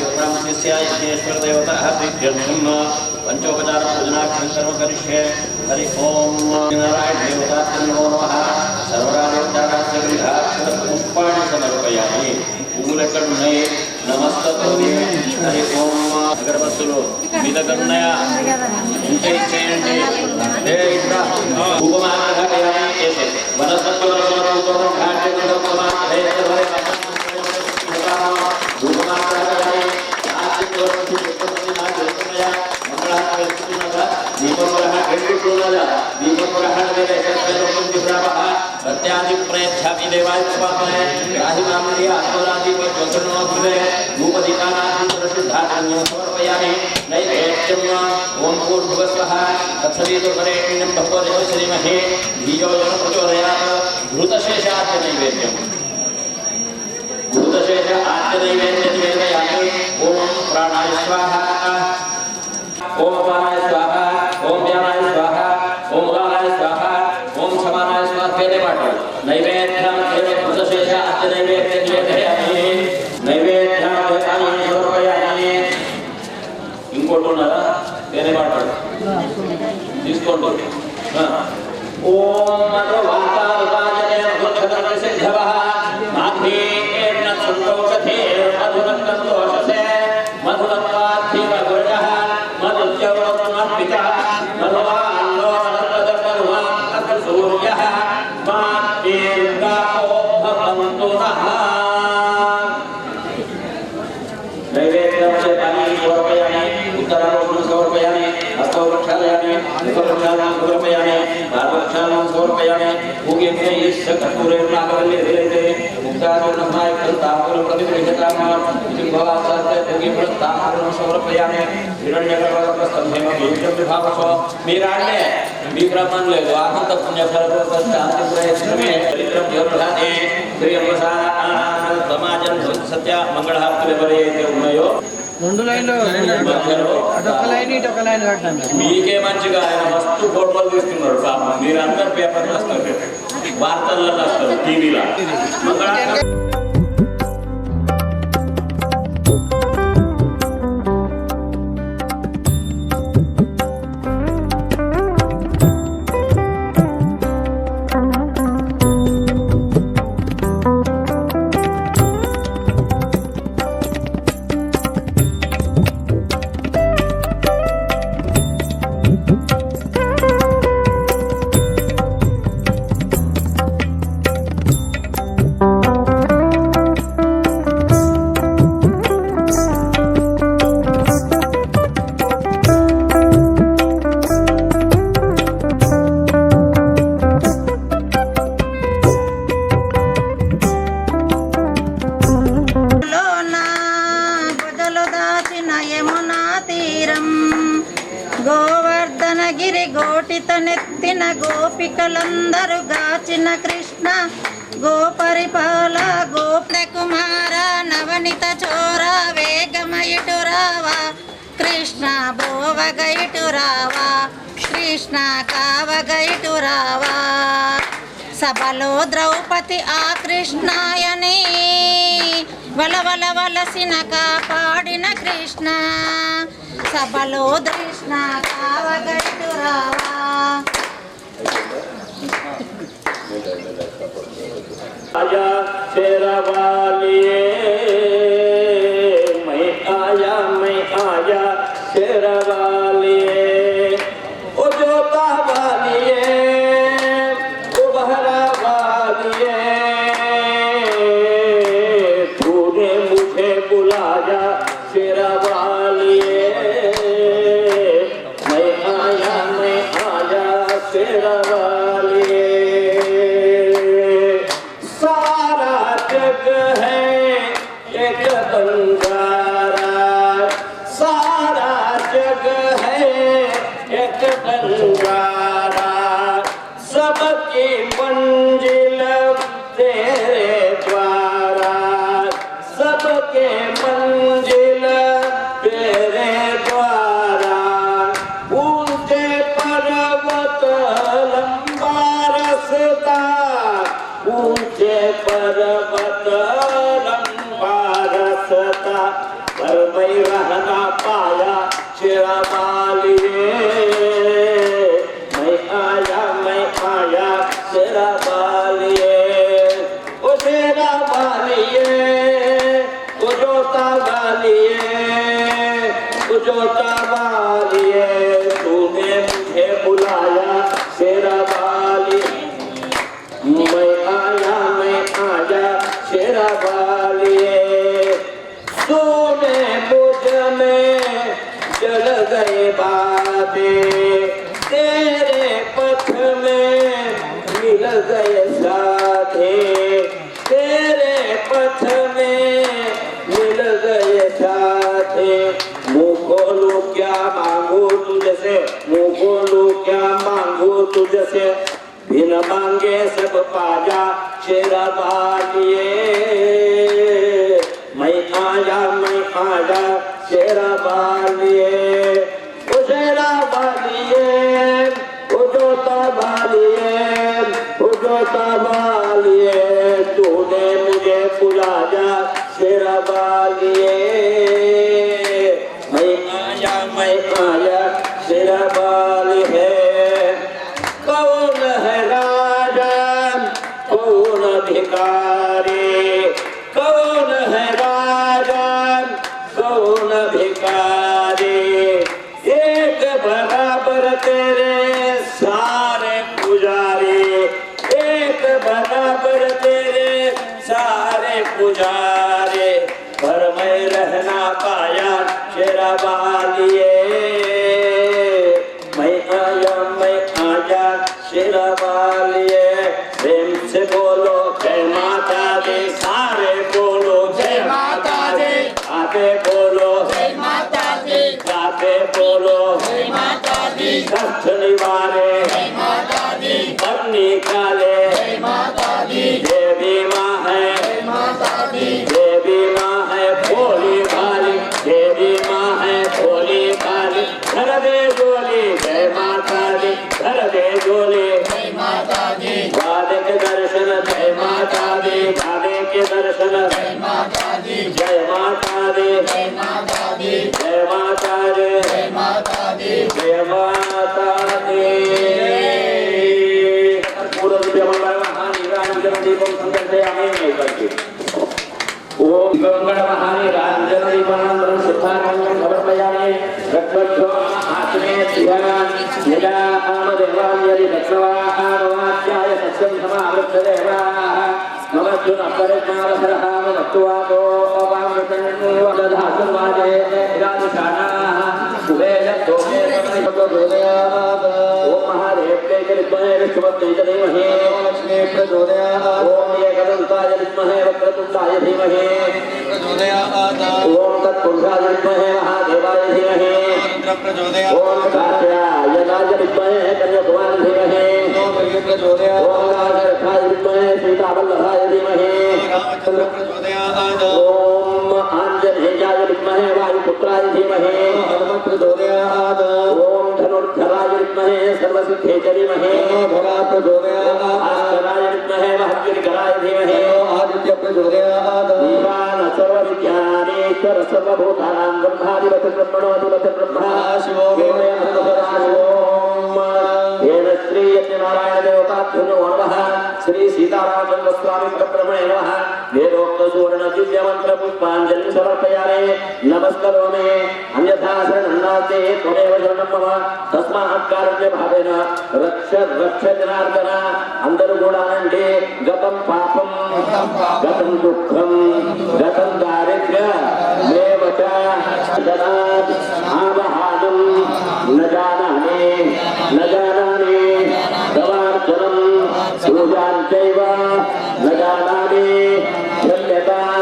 S1: यज्ञेश्वर देवता पंचोपचार पूजनाख्यं सर्व करिष्ये हरि ओम नारायण देवता नमो नमः सर्वराजोपचारास्य गृहाक्षर पुष्पाणि समर्पयामि पूलकर्णये नमस्तते हरि ओम अगरबत्तुलो मिदकर्णया ఉంటే చేయండి హే ఇంద్ర భూమానఘటయామి ఏసే వనస్పతివరసోతో ఘాట్యకృతమా హే సర్వే భూమానఘటయామి భూతశేష ఆత్మనైవేద్యం వేదయామి ఓం ప్రాణాయ స్వాహా ఓం అపానాయ స్వాహా ఓం వ్యానాయ స్వాహా ఓం ఉదానాయ స్వాహా ఓం సమానాయ స్వాహా వేదే మాట్లాడు నైవేద్యం భూతశేష ఆత్మనైవేద్యం వేదయామి నైవేద్యం వేదాన్ని సమర్పయామి. ఇంకోటి ఉన్నారా? వేరే మాట్లాడు తీసుకోండి. ఓం వాతావరణాయ సిద్ధవః మాధ్యేర్న సంతోషధేర్మధురంతోషసే మధురత్వాధీమ గురజః మధుజ్యవరత్మపితా మధువాన్నో సర్వధర్మరువాం సూర్యః మాధ్యేర్గా समर्पयामि भूगेभ्य यस्य कर्पूरेणागवल्लेते मुक्तारोणमाय कंताकुल प्रतिगृह्यताम इति भवासास्य भूगेभ्यतामाकुलं समर्पयामि हिरण्यगर्भस्तंभेम बीजं विभावसो मीराण्य विब्रह्मण ले द्वाहंत पुण्यफलप्रद शांति प्रयत्नमे परिक्रम योरधाने प्रियवसा समाजन सत्य मंगళహారతులు ఎవరైతే ఉన్నాయో
S5: రెండు లైన్లు అటొక లైన్ ఇటొక లైన్ కట్టాను.
S1: మీకే మంచిగా ఆయన మస్తు ఫోటోలు తీసుకున్నారు పాపం. మీరందరూ పేపర్లు వస్తారు, వార్తల్లో వస్తారు, టీవీలో.
S6: గోవర్ధనగిరి గోటిత నెత్తిన గోపికలందరూ గాచిన కృష్ణ గోపరిపాల గోప్ర కుమార నవనిత చోర వేగమయుటురావా కృష్ణ బ్రోవగయుటురావా కృష్ణ కావగయుటురావా సభలో ద్రౌపది ఆ కృష్ణాయని వలవల వలసిన కాపాడిన కృష్ణ సభలో కృష్ణ కావగట్టురావా
S1: आया शेरा वालिए मैं आया शेरा वालिए ओ जोता वालिए ओ बहरा वालिए तूने मुझे बुलाया शेरा वालिए मैं आया शेरा वालिए सारा जग है एक बंजारा सारा जग है एक बंजारा सबकी मंजिल तेरे द्वारा सबके मंजिल तेरे द्वारा ऊंचे पर्वत लंबा रास्ता ऊंचे पर्वत लंबा रास्ता पर मैं रहना पाया शेरा वालिए मैं आया शेरा वालिए ओ शेरा वालिए ओ जोता वालिए ओ जोता वालिए तूने मुझे बुलाया शेरा वालिए मैं आया शेरा वालिए तूने मुझ में जल गए बातें तेरे पथ में मिल गए साथे तेरे पथ में मिल गए साथे मुँह खोलूं क्या मांगू तुझसे मुँह खोलूं क्या मांगू तुझसे बिन मांगे सब पाया शेरा वालिए मैं आया शेरा वालिए ओ शेरा वालिए ओ जोता वालिए तूने मुझे बुलाया शेरा वालिए मैं आया शेरा वालिए कौन है राजा कौन भिखारी कौन है राजा कौन भिखारी एक बराबर तेरे सारे पुजारी एक बराबर तेरे सारे पुजारी पर मैं रहना पाया शेरा वालिए मैं आया शेरा वालिए है बोलो कष्ट निवारे पर निकाले देवी माँ है देवी माँ है भोली भाली देवी माँ है भोली भाली धर दे जोली जय माता दी धर दे जोली बाले के दर्शन जय माता दी बाले के दर्शन जय माता दी जय माता दी जय माता दी जय माता दी जय माता दी जय माता दी दीपम संकल्पे आमेन करके ओम गंगण महानी रांजन दीपानंदन सिद्धानंदन समर्पयामि रक्षो आत्मे ध्यान यदा आमदेवां यदि दक्षवाहारवाच्याय सत्यं समावृतदेवा नमस्तु अपरिज्ञानसरः नमस्तुवातो अवामृतन्वदधासुवादे विराजशानाः कुबेरदोषे समनिपतोदयात् ओम महादेव्यै च विद्महे विष्णुपत्न्यै च धीमहि लक्ष्मी प्रचोदयात् ओम एकदन्ताय विद्महे वक्रतुण्डाय धीमहि प्रचोदयात् ओम तत्पुरुषाय विद्महे महादेवाय धीमहि प्रचोदयात् ओम कात्याय विद्महे कन्याकुमारी धीमहि प्रचोदयात् ओम राजरथाय विद्महे सीतावल्लभाय धीमहि रामचंद्र प्रचोदयात् ओम आंजनेयाय विद्महे वायुपुत्राय धीमहि हनुमत् प्रचोदयात् ओम धनुर्धराय विद्महे सर्वसिद्धे च धीमहि भगा प्रचोदयात् आस्कराय विद्महे महद्गिरिकराय धीमहि आदित्य प्रचोदयात् दीवान सर्वविद्यानीश्वर सर्वभूतानां ब्रह्माधिपत ब्रह्मणोऽधिपत ब्रह्मा शिवो ओम येन श्री यज्ञनारायण देवताभ्यो नमः श्री सीतारामचंद्र स्वामी परब्रह्मणे नमः वेदोक्त सुवर्ण दिव्य मंत्र पुष्पांजलि समर्पयामि नमस्करोमि अन्यथा शरणं नास्ति त्वमेव शरणं मम तस्मात् कारुण्य भावेन रक्ष रक्ष जनार्दन अंदर गुणांडे गतं पापं गतं दुःखं गतं दारिद्र्यं मेव च जनात् आवहानं न जानामि तवार्चनं पूजां चैव न जानामि क्षम्यतां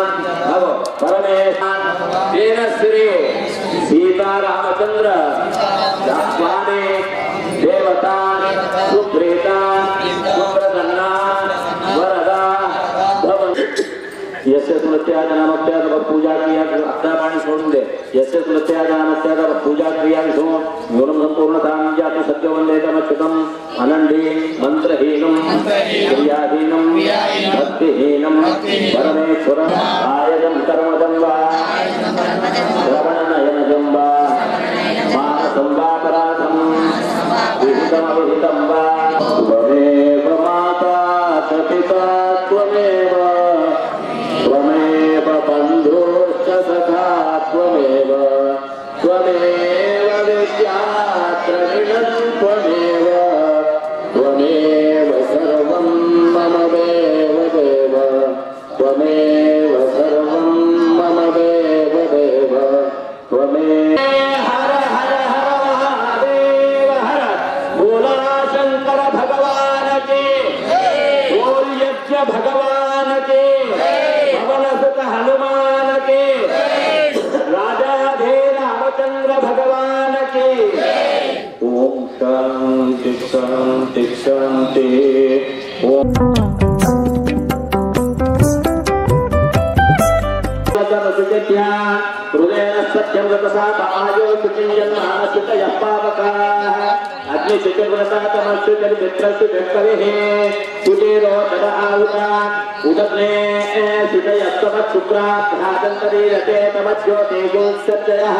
S1: भव परमेशान् तेन श्री सीतारामचंद्र स्वामी देवता सुप्रीता सुप्रसन्ना वरदा भवन्तु यस्य तुलत्याजनामत्याग पूजा क्रिया अपना पानी छोड़ दे यस्य तुलत्याजनामत्याग पूजा क्रिया सोम गुणम संपूर्णतां जातु सत्यवन्देतमच्युतम् अनंडी मंत्रहीनं क्रियाहीनं भक्तिहीनं परमेश्वरं आयजं कर्मजं वा श्रवणनयनजं वा मानसं वा पराधं विहितमविहितं वा त्वमेव माता च पिता त्वमेव बन्धुश्च सखा त्वमेव त्वमेव विद्याद्रविणं त्वमेव सर्वं मम देव देव त्वमेव सर्वं मम देव देव त्वमेव हर हर हर महादेव हर बोला शंकर भगवान के बोल यज्ञ भगवान के हनुमान के राजा रामचंद्र भगवान के ओम शांति शांति शांति ओम हृदय सत्यं गतसायो चिंजन्मानसितयः पावकाः अग्निशुचिव्रतातमश्रुचरि मित्रस्य व्यक्तवेः सुचेरो तदा आहुता उदग्ने सितयस्तमच्छुक्रात् घातन्तरीरते तमज्योतिषु सत्ययः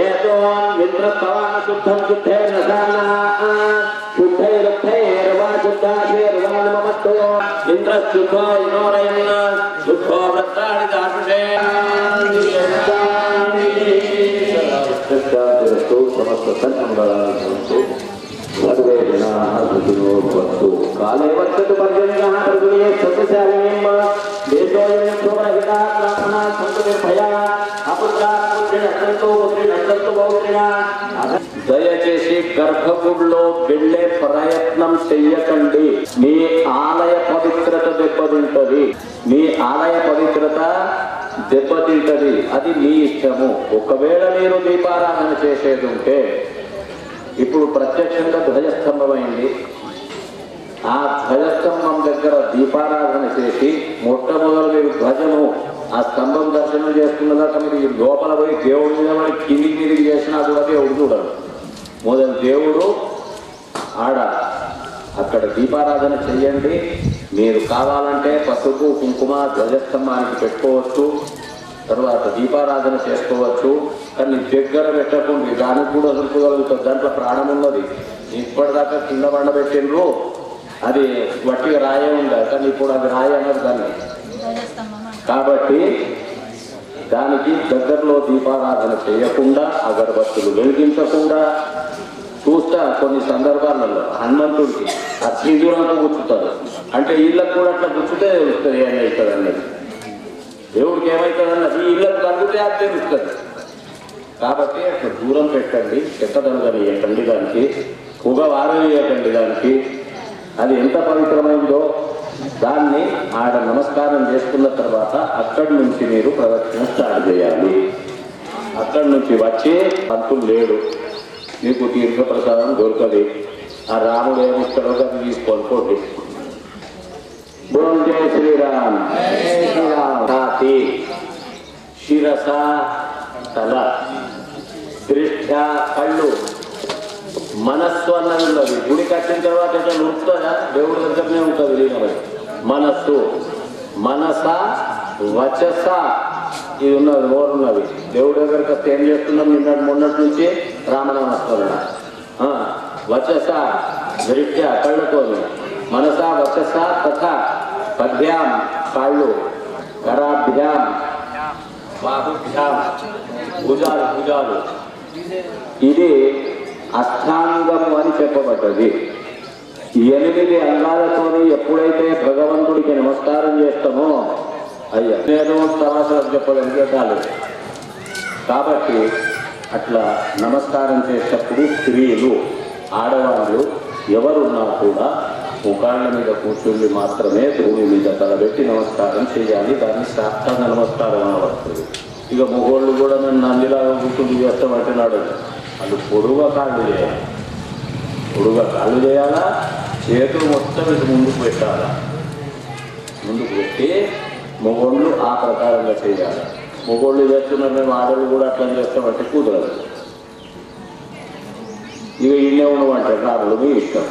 S1: एतोन् विन्द्रत्वान् शुद्धं शुद्धेन सानाः शुद्धैरुद्धैर्वा शुद्धाशैर्वा नममस्तु इन्द्रशुद्धो इनोरयन् शुद्धो वृत्तानि दाशुषे समस्त सन्मङ्गलानि सर्वे जनाः सुखिनो भवन्तु काले वर्षतु पर्जन्यः प्रभुये सत्यशालिनीं देशोऽयं शोभनहिताः ब्राह्मणाः सन्तु निर्भयाः अपुत्राः पुत्रिणः सन्तु पुत्रिणः सन्तु पौत्रिणः దయచేసి గర్భగుడిలో వెళ్ళే ప్రయత్నం చెయ్యకండి. మీ ఆలయ పవిత్రత దెబ్బతింటది. మీ ఆలయ పవిత్రత దెబ్బతింటది. అది మీ ఇష్టము. ఒకవేళ మీరు దీపారాధన చేసేది ఉంటే, ఇప్పుడు ప్రత్యక్షంగా ధ్వజస్తంభం అయింది. ఆ ధ్వజస్తంభం దగ్గర దీపారాధన చేసి మొట్టమొదలు మీరు ధ్వజము ఆ స్తంభం దర్శనం చేసుకున్నదాకా మీరు లోపల పోయి దేవుడి మీద పడి కిందికి మీదికి చేసినా కూడా దేవుడు చూడరు. మొదలు దేవుడు ఆడ అక్కడ దీపారాధన చెయ్యండి. మీరు కావాలంటే పసుపు కుంకుమ ధ్వజస్తంభానికి పెట్టుకోవచ్చు, తర్వాత దీపారాధన చేసుకోవచ్చు. కానీ దగ్గర పెట్టకుండా దానికి కూడా వదులుకోగలుగుతుంది. దాంట్లో ప్రాణం ఉన్నది. ఇప్పటిదాకా కింద పండబెట్టిండ్రు, అది వట్టిగా రాయే ఉండదు, కానీ ఇప్పుడు అది రాయి అన్నారు దాన్ని. కాబట్టి దానికి దగ్గరలో దీపారాధన చేయకుండా, అగరబత్తులు వెలిగించకుండా చూస్తా కొన్ని సందర్భాలలో హనుమంతుడికి ఆ సింధూరంతో గుచ్చుతారు. అంటే ఇళ్ళకు కూడా అట్లా గుచ్చుతే తెలుస్తుంది ఏమవుతుంది అన్నది. దేవుడికి ఏమవుతుంది అన్నది ఇళ్ళకు తగ్గితే అది తెలుస్తుంది. కాబట్టి అట్లా దూరం పెట్టండి, చెత్తదనగని వేయకండి, దానికి పొగ వారవేయకండి. దానికి అది ఎంత పవిత్రమైందో దాన్ని ఆడ నమస్కారం చేసుకున్న తర్వాత అక్కడి నుంచి మీరు ప్రదక్షిణ స్టార్ట్ చేయాలి. అక్కడి నుంచి వచ్చి పంతులు లేడు, మీకు తీర్థప్రసాదం దొరకదు. ఆ రాముడు ఏమిస్తాడో అది తీసుకొని పోండి. బోల్ జయ శ్రీరామ్. తాతి శిరస తల, దృష్ట్య కళ్ళు, మనస్సు అన్నది ఉన్నది. గుడి కట్టిన తర్వాత ఇట్లా నృత్తుందా? దేవుడి దగ్గరనే ఉంటుంది లీనమై. మనస్సు, మనస, వచస ఇది ఉన్నది, నోరున్నది. దేవుడి దగ్గరికి వస్తే ఏం చేస్తున్నాం? నిన్నటి మొన్నటి నుంచి రామనామస్మరణ. వచస దృష్ట్య కళ్ళతో, మనస వచస తథా పద్భ్యాం కాళ్ళు, కరాభ్యాం బాహుభ్యాం భుజాలు, భుజాలు. ఇది అష్టాంగము అని చెప్పబడ్డది. 8 అంగాలతోని ఎప్పుడైతే భగవంతుడికి నమస్కారం చేస్తామో, అయ్యా నేను సమాచారం చెప్పడానికి కాలేదు. కాబట్టి అట్లా నమస్కారం చేసేటప్పుడు స్త్రీలు, ఆడవాళ్ళు ఎవరున్నా కూడా ముఖాళ్ళ మీద కూర్చుండి మాత్రమే భూమి మీద తలబెట్టి నమస్కారం చేయాలి. దాన్ని సాష్టాంగ నమస్కారం అనవస్తుంది. ఇక మొగోళ్ళు కూడా నేను నందిలాగా కూర్చుండి చేస్తామంటే నాడు వాళ్ళు పొడుగా కాళ్ళు చేయాలి. పొడుగా కాళ్ళు చేయాలా, చేతులు మొత్తం ఇటు ముందుకు పెట్టాలా. ముందుకు పెట్టి మొగోళ్ళు ఆ ప్రకారంగా చేయాలి. మొగోళ్ళు చేస్తున్నారు, మేము ఆడలు కూడా అట్లా చేస్తామంటే కుదరదు. ఇక ఇన్నే ఉండమంటారు ఆడలు, మీ ఇష్టం.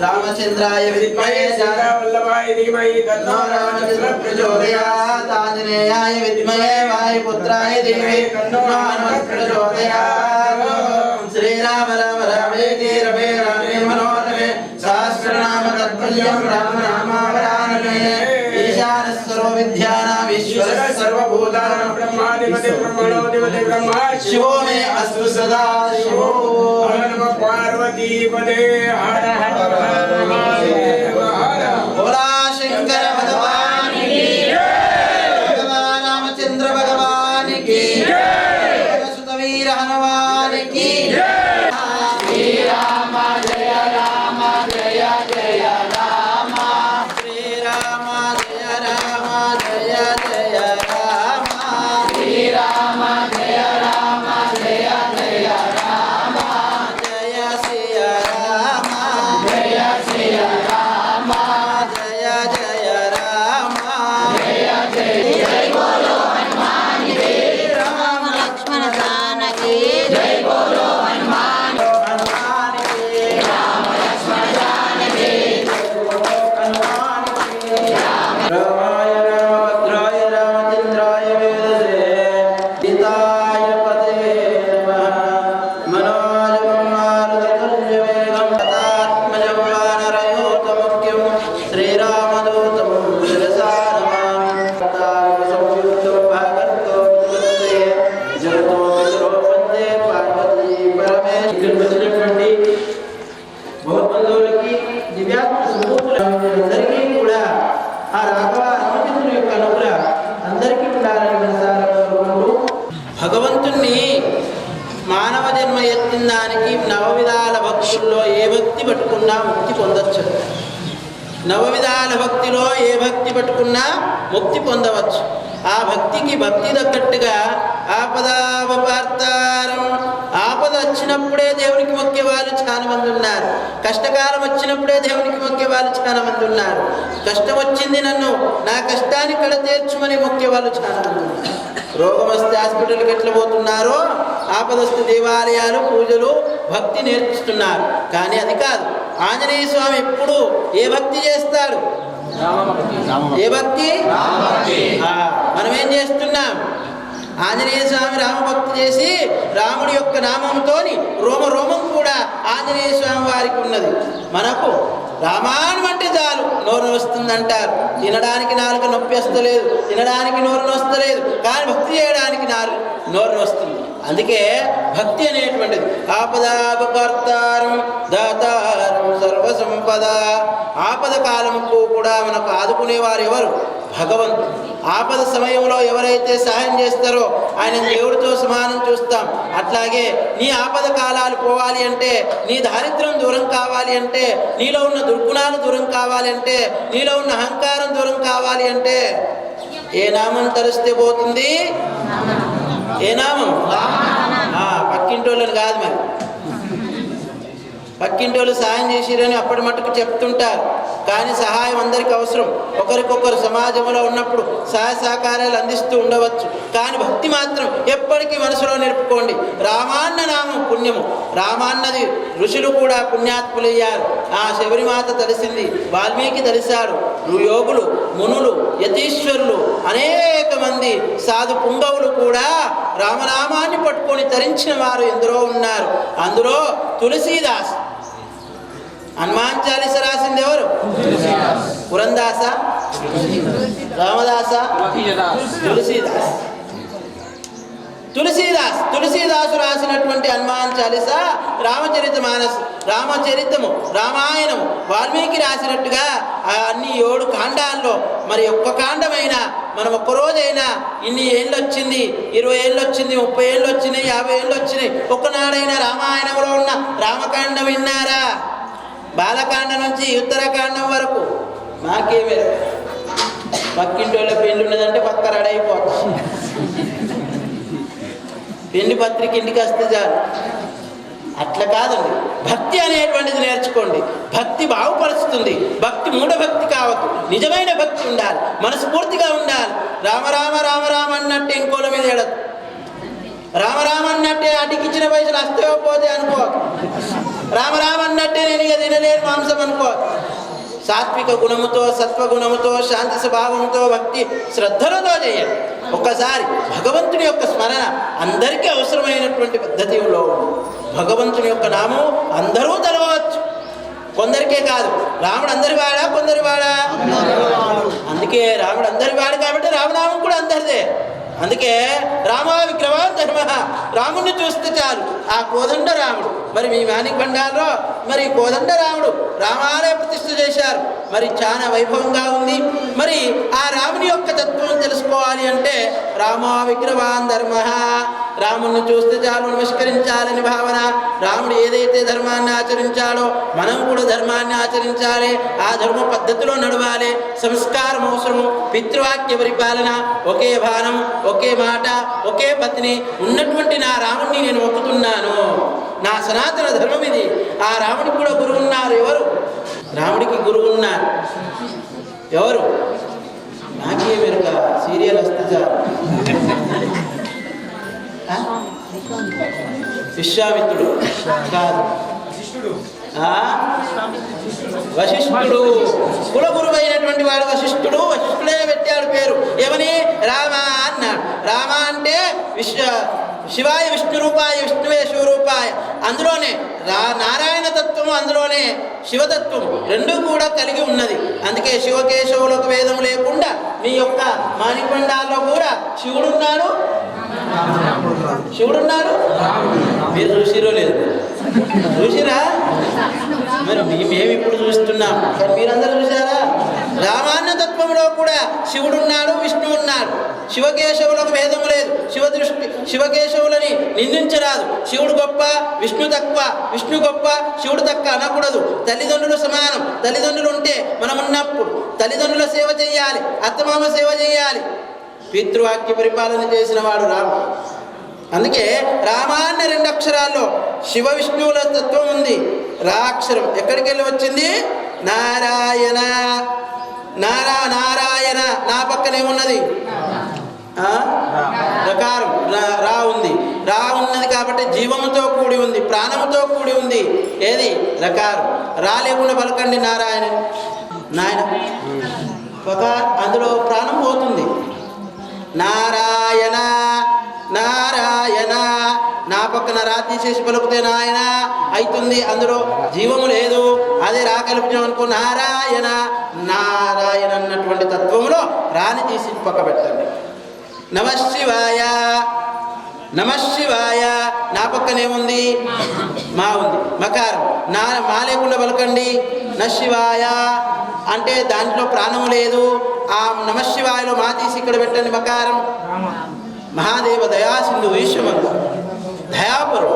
S5: रामचंद्राय विद्महे वल्लभाय धीमहि तन्नो रामचंद्रः प्रचोदयात् आंजनेयाय विद्महे वायुपुत्राय धीमहि तन्नो हनुमत् प्रचोदयात् श्रीराम राम रामेति रमे रामे मनोरमे सहस्रनाम तत्तुल्यं राम नामावरानने ईशानः सर्वविद्यानाम् ईश्वरः सर्वभूतानां ब्रह्माधिपतिः ब्रह्मणोऽधिपतिः ब्रह्मा शिवो मे अस्तु सदा शिवो नमः पार्वती पदे हर हर महादेव हर बोला शंकर भगवान की जय भगवान रामचंद्र भगवान की जय सुतवीर हनुमान की जय श्री राम जय राम जय जय राम श्री राम जय राम जय जय राम श्री राम जय राम जय जय राम जय सिया राम जय सिया राम जय जय राम जय जय जय बोलो हनुमान जी राम लक्ष्मण जानकी जय बोलो हनुमान की राम लक्ष्मण जानकी हनुमान की रामाय रामभद्राय रामचंद्राय वेदसे सीताय पते नमः मनोजवं मारुततुल्यवेगं तदात्मजं वानरयोतमुख्यं श्रीरामदूतं शिरसा नमामि संयुक्तं भागवतो विद्वत्ते जगतो मित्रो वन्दे पार्वती परमेश्वरी భగవంతుడికి దివ్యాత్మ స్వరూపులందరికీ కూడా ఆ రాఘవ రామచంద్రుని యొక్క అనుగ్రహ అందరికీ ఉండాలని మనసారా కోరుకుంటూ భగవంతుణ్ణి మానవ జన్మ ఎత్తిన దానికి నవవిధాల భక్తుల్లో ఏ భక్తి పట్టుకున్నా ముక్తి పొందొచ్చు. నవవిధాల భక్తిలో ఏ భక్తి పట్టుకున్నా ముక్తి పొందవచ్చు. ఆ భక్తికి భక్తి తగ్గట్టుగా ఆపదాపదార్తారం ఆపద వచ్చినప్పుడే దేవునికి మొక్కే వాళ్ళు చాలా మంది ఉన్నారు. కష్టకాలం వచ్చినప్పుడే దేవునికి మొక్కే వాళ్ళు చాలా మంది ఉన్నారు. కష్టం వచ్చింది నన్ను నా కష్టాన్ని కడ తీర్చుమని మొక్కే వాళ్ళు చాలా మంది ఉన్నారు. రోగం వస్తే హాస్పిటల్కి ఎట్లా పోతున్నారో ఆపదొస్తే దేవాలయాలు పూజలు భక్తి నేర్పిస్తున్నారు. కానీ అది కాదు. ఆంజనేయ స్వామి ఎప్పుడు ఏ భక్తి చేస్తాడు? ఏ భక్తి? మనం ఏం చేస్తున్నాం? ఆంజనేయ స్వామి రామభక్తి చేసి రాముడి యొక్క నామంతో రోమ రోమం కూడా ఆంజనేయ స్వామి వారికి ఉన్నది. మనకు రామాయణం అంటే చాలు నోరు వస్తుందంటారు. తినడానికి నాలుక నొప్పి వస్తలేదు, తినడానికి నోరు వస్తలేదు, కానీ భక్తి చేయడానికి నోరు వస్తుంది. అందుకే భక్తి అనేటువంటిది ఆపదాపకర్తారం దాతారం సర్వసంపద. ఆపద కాలంకు కూడా మనకు ఆదుకునేవారు ఎవరు? భగవంతుడు. ఆపద సమయంలో ఎవరైతే సహాయం చేస్తారో ఆయన దేవుడితో సమానం చూస్తాం. అట్లాగే నీ ఆపద కాలాలు పోవాలి అంటే, నీ దారిద్ర్యం దూరం కావాలి అంటే, నీలో ఉన్న దుర్గుణాలు దూరం కావాలి అంటే, నీలో ఉన్న అహంకారం దూరం కావాలి అంటే ఏ నామం తరిస్తే పోతుంది? ఏ నామం? పక్కింటోళ్ళని కాదు. మరి పక్కింటి వాళ్ళు సాయం చేసిరని అప్పటి మట్టుకు చెప్తుంటారు. కానీ సహాయం అందరికీ అవసరం. ఒకరికొకరు సమాజంలో ఉన్నప్పుడు సహాయ సహకారాలు అందిస్తూ ఉండవచ్చు. కానీ భక్తి మాత్రం ఎప్పటికీ మనసులో నిలుపుకోండి. రామాన్న నామం పుణ్యము. రామాన్నది ఋషులు కూడా పుణ్యాత్ములయ్యారు. ఆ శబరిమాత తెలిసింది, వాల్మీకి తెలిసాడు, యోగులు, మునులు, యతీశ్వరులు, అనేక మంది సాధు పుంగవులు కూడా రామనామాన్ని పట్టుకొని తరించిన వారు ఎందరో ఉన్నారు. అందులో తులసీదాస్. హనుమాన్ చాలీస రాసింది ఎవరు? పురందాస, రామదాస, తులసీదాస్. తులసీదాసు రాసినటువంటి హనుమాన్ చాలీస, రామచరిత మానస్, రామచరితము, రామాయణము వాల్మీకి రాసినట్టుగా అన్ని 7 కాండాల్లో మరి ఒక్క కాండమైనా మనం ఒక్కరోజైనా ఇన్ని ఏళ్ళు వచ్చింది, 20 ఏళ్ళు వచ్చింది, 30 ఏళ్ళు వచ్చినాయి, 50 ఏళ్ళు వచ్చినాయి, ఒక్కనాడైనా రామాయణంలో ఉన్న రామకాండం విన్నారా? బాలకాండ నుంచి ఉత్తరకాండం వరకు నాకేమే. పక్కింటి వాళ్ళ పెళ్ళి ఉన్నదంటే పక్క రెడైపోతాం. పెళ్లి పత్రిక ఇంటికి వస్తే చాలు. అట్లా కాదండి. భక్తి అనేటువంటిది నేర్చుకోండి. భక్తి బాగుపరుస్తుంది. భక్తి మూఢభక్తి కావద్దు. నిజమైన భక్తి ఉండాలి. మనస్ఫూర్తిగా ఉండాలి. రామ రామ రామ రామ అన్నట్టే ఇంకోల మీద ఏడదు. రామ రామ అన్నట్టే అటికిచ్చిన పైసలు వస్తే పోతే అనుకో. రామ రామ అన్నట్టే నేను ఇక తినలేని మాంసం అనుకో. సాత్విక గుణముతో, సత్వగుణముతో, శాంతి స్వభావంతో, భక్తి శ్రద్ధలతో చేయండి. ఒక్కసారి భగవంతుని యొక్క స్మరణ అందరికీ అవసరమైనటువంటి పద్ధతిలో ఉంది. భగవంతుని యొక్క నామం అందరూ తెలవచ్చు, కొందరికే కాదు. రాముడు అందరి వాడా, కొందరి వాడా? అందుకే రాముడు అందరి వాడు కాబట్టి రామనామం కూడా అందరిదే. అందుకే రామ విక్రమాన్ ధర్మ. రాముడిని చూస్తే చాలు. ఆ కోదండ రాముడు మరి మీ మాణిక్ బండార్లో మరి కోదండ రాముడు రామాలయ ప్రతిష్ఠ చేశారు. మరి చాలా వైభవంగా ఉంది. మరి ఆ రాముని యొక్క తత్వం తెలుసుకోవాలి అంటే రామ విక్రమాన్ ధర్మ. రాముడిని చూస్తే చాలు, నమస్కరించాలని భావన. రాముడు ఏదైతే ధర్మాన్ని ఆచరించాడో మనం కూడా ధర్మాన్ని ఆచరించాలి. ఆ ధర్మ పద్ధతిలో నడవాలి. సంస్కారం అవసరము. పితృవాక్య పరిపాలన, ఒకే బాణం, ఒకే మాట, ఒకే పత్ని ఉన్నటువంటి నా రాముడిని నేను మొక్కుతున్నాను. నా సనాతన ధర్మం ఇది. ఆ రాముడికి కూడా గురువు ఉన్నారు. ఎవరు? రాముడికి గురువు ఉన్నారు. ఎవరు? నాకే మెరుక సీరియల్ వస్తే చాలు. విశ్వామిత్రుడు కాదు, వశిష్ఠుడు. కులగురువు అయినటువంటి వాడు వశిష్ఠుడు. వశిష్ఠుడే పెట్టాడు పేరు. ఏమని? రామ అన్నాడు. రామ అంటే శివాయ విష్ణు రూపాయ, విష్ణువే శివరూపాయ. అందులోనే నారాయణ తత్వము, అందులోనే శివతత్వం రెండు కూడా కలిగి ఉన్నది. అందుకే శివకేశవులకు వేదం లేకుండా మీ యొక్క మాణిక్బండాల్లో కూడా శివుడున్నాడు. మీరు చూసిరో లేదు? చూసిరా? మరి మేము ఇప్పుడు చూస్తున్నాం, కానీ మీరందరూ చూసారా? రామాన్న తత్వంలో కూడా శివుడున్నాడు, విష్ణువు ఉన్నాడు. శివకేశవులకు భేదం లేదు. శివకేశవులని నిందించరాదు. శివుడు గొప్ప, విష్ణు తక్కువ, విష్ణు గొప్ప, శివుడు తక్కువ అనకూడదు. తల్లిదండ్రులు సమానం. తల్లిదండ్రులు ఉంటే మనం ఉన్నప్పుడు తల్లిదండ్రుల సేవ చేయాలి, అత్తమామ సేవ చేయాలి. పితృవాక్య పరిపాలన చేసిన వాడు రాముడు. అందుకే రామాన్న 2 అక్షరాల్లో శివ విష్ణువుల తత్వం ఉంది. రా అక్షరం ఎక్కడికి వెళ్ళి వచ్చింది? నారాయణ. నారాయణ నా పక్కనే ఉన్నది రకారం. రా ఉంది. రా ఉన్నది కాబట్టి జీవముతో కూడి ఉంది, ప్రాణముతో కూడి ఉంది. ఏది? రకారం. రా లేకుండా పలకండి నారాయణ. నాయన అందులో ప్రాణం పోతుంది. నారాయణ నారాయణ. నా పక్కన రా తీసేసి పలుకుతే నాయన అవుతుంది. అందులో జీవము లేదు. అదే రా కల్పించాం అనుకో నారాయణ. నారాయణ అన్నటువంటి తత్వంలో రాని తీసి పక్క పెట్టండి. నమశివాయ. నమశివాయ నా పక్కనేముంది? మా ఉంది. మకారం. మా లేకుండా పలకండి. నశివాయ అంటే దాంట్లో ప్రాణము లేదు. ఆ నమశివాయలో మా తీసి ఇక్కడ పెట్టండి. మకారం. మహాదేవ దయాసింధు ఈశ్వరుడు దయాపరు.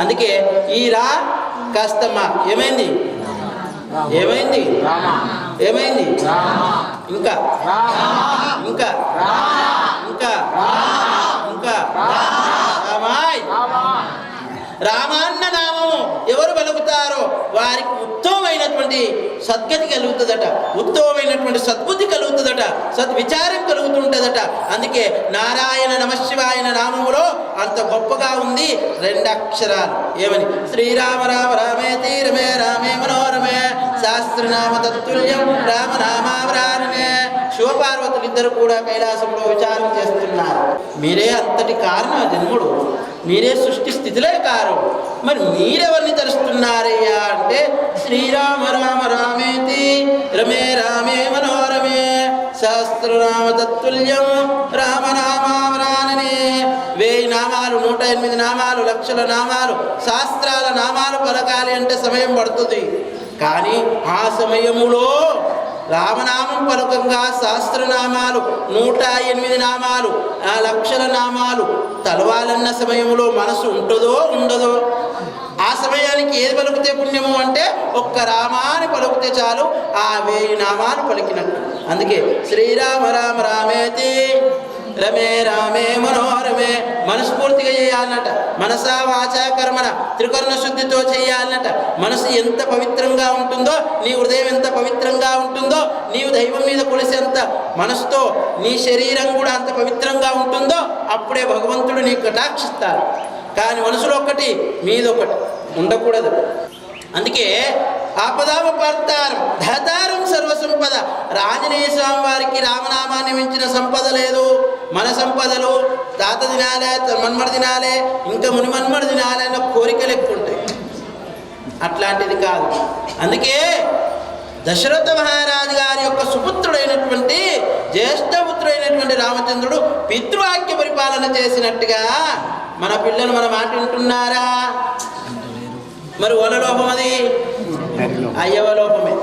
S5: అందుకే ఈ రా కాస్త మా ఏమైంది? ఏమైంది? ఏమైంది? ఇంకా ఇంకా ఇంకా ఇంకా రామాయ్. రామాన్న నామము ఎవరు పలుకుతారో ఉత్తమమైనటువంటి సద్గతి కలుగుతుందట, ఉత్తమమైనటువంటి సద్బుద్ధి కలుగుతుందట, సద్విచారం కలుగుతుంటుందట. అందుకే నారాయణ నమశివాయ నామములో అంత గొప్పగా ఉంది 2 అక్షరాలు. ఏమని? శ్రీరామ రామ రామేతి రమే రామే మనోరమే శాస్త్రనామ తత్తుల్యం రామనామావరానమే. శివపార్వతులు ఇద్దరు కూడా కైలాసంలో విచారం చేస్తున్నారు. మీరే అంతటి కారణం జన్ముడు, మీరే సృష్టి స్థితిలే కారణం, మరి మీరెవరిని తలుస్తున్నారయ్యా అంటే శ్రీరామ రామ రామేతి రమే రామే మనోరమే సహస్రనామ తత్తుల్యం రామనామావరాననే. 1000 నామాలు, 108 నామాలు, లక్షల నామాలు, శాస్త్రాల నామాలు పలకాలి అంటే సమయం పడుతుంది. కానీ ఆ సమయములో రామనామం పలకంగా శాస్త్రనామాలు, 108 నామాలు, ఆ లక్షల నామాలు తలవాలన్న సమయంలో మనసు ఉంటుందో ఉండదో? ఆ సమయానికి ఏది పలుకుతే పుణ్యము అంటే ఒక్క రామాని పలుకుతే చాలు, ఆ 1000 నామాలు పలికినట్టు. అందుకే శ్రీరామ రామ రామేతి రమే రామే మనోరమే మనస్ఫూర్తిగా చేయాలన్నట. మనసా వాచా కర్మణ త్రికరణ శుద్ధితో చేయాలన్నట. మనసు ఎంత పవిత్రంగా ఉంటుందో, నీ హృదయం ఎంత పవిత్రంగా ఉంటుందో, నీవు దైవం మీద కొలిసేంత మనసుతో నీ శరీరం కూడా అంత పవిత్రంగా ఉంటుందో అప్పుడే భగవంతుడు నీకు కటాక్షిస్తాడు. కానీ మనసులో ఒకటి మీదొకటి ఉండకూడదు. అందుకే ఆపదాపర్తారం ధాతారం సర్వసంపద. ఆంజనేయ స్వామి వారికి రామనామాన్ని మించిన సంపద లేదు. మన సంపదలు తాత తినాలే, మన్మడు తినాలే, ఇంకా మునిమన్మడు తినాలే అన్న కోరికలు ఎక్కువ ఉంటాయి. అట్లాంటిది కాదు. అందుకే దశరథ మహారాజు గారి యొక్క సుపుత్రుడైనటువంటి జ్యేష్ఠపుత్రుడైనటువంటి రామచంద్రుడు పితృవాక్య పరిపాలన చేసినట్టుగా మన పిల్లలు మన మాట వింటున్నారా? మరి వాళ్ళ లోపం అది అయ్యవ లోపమే.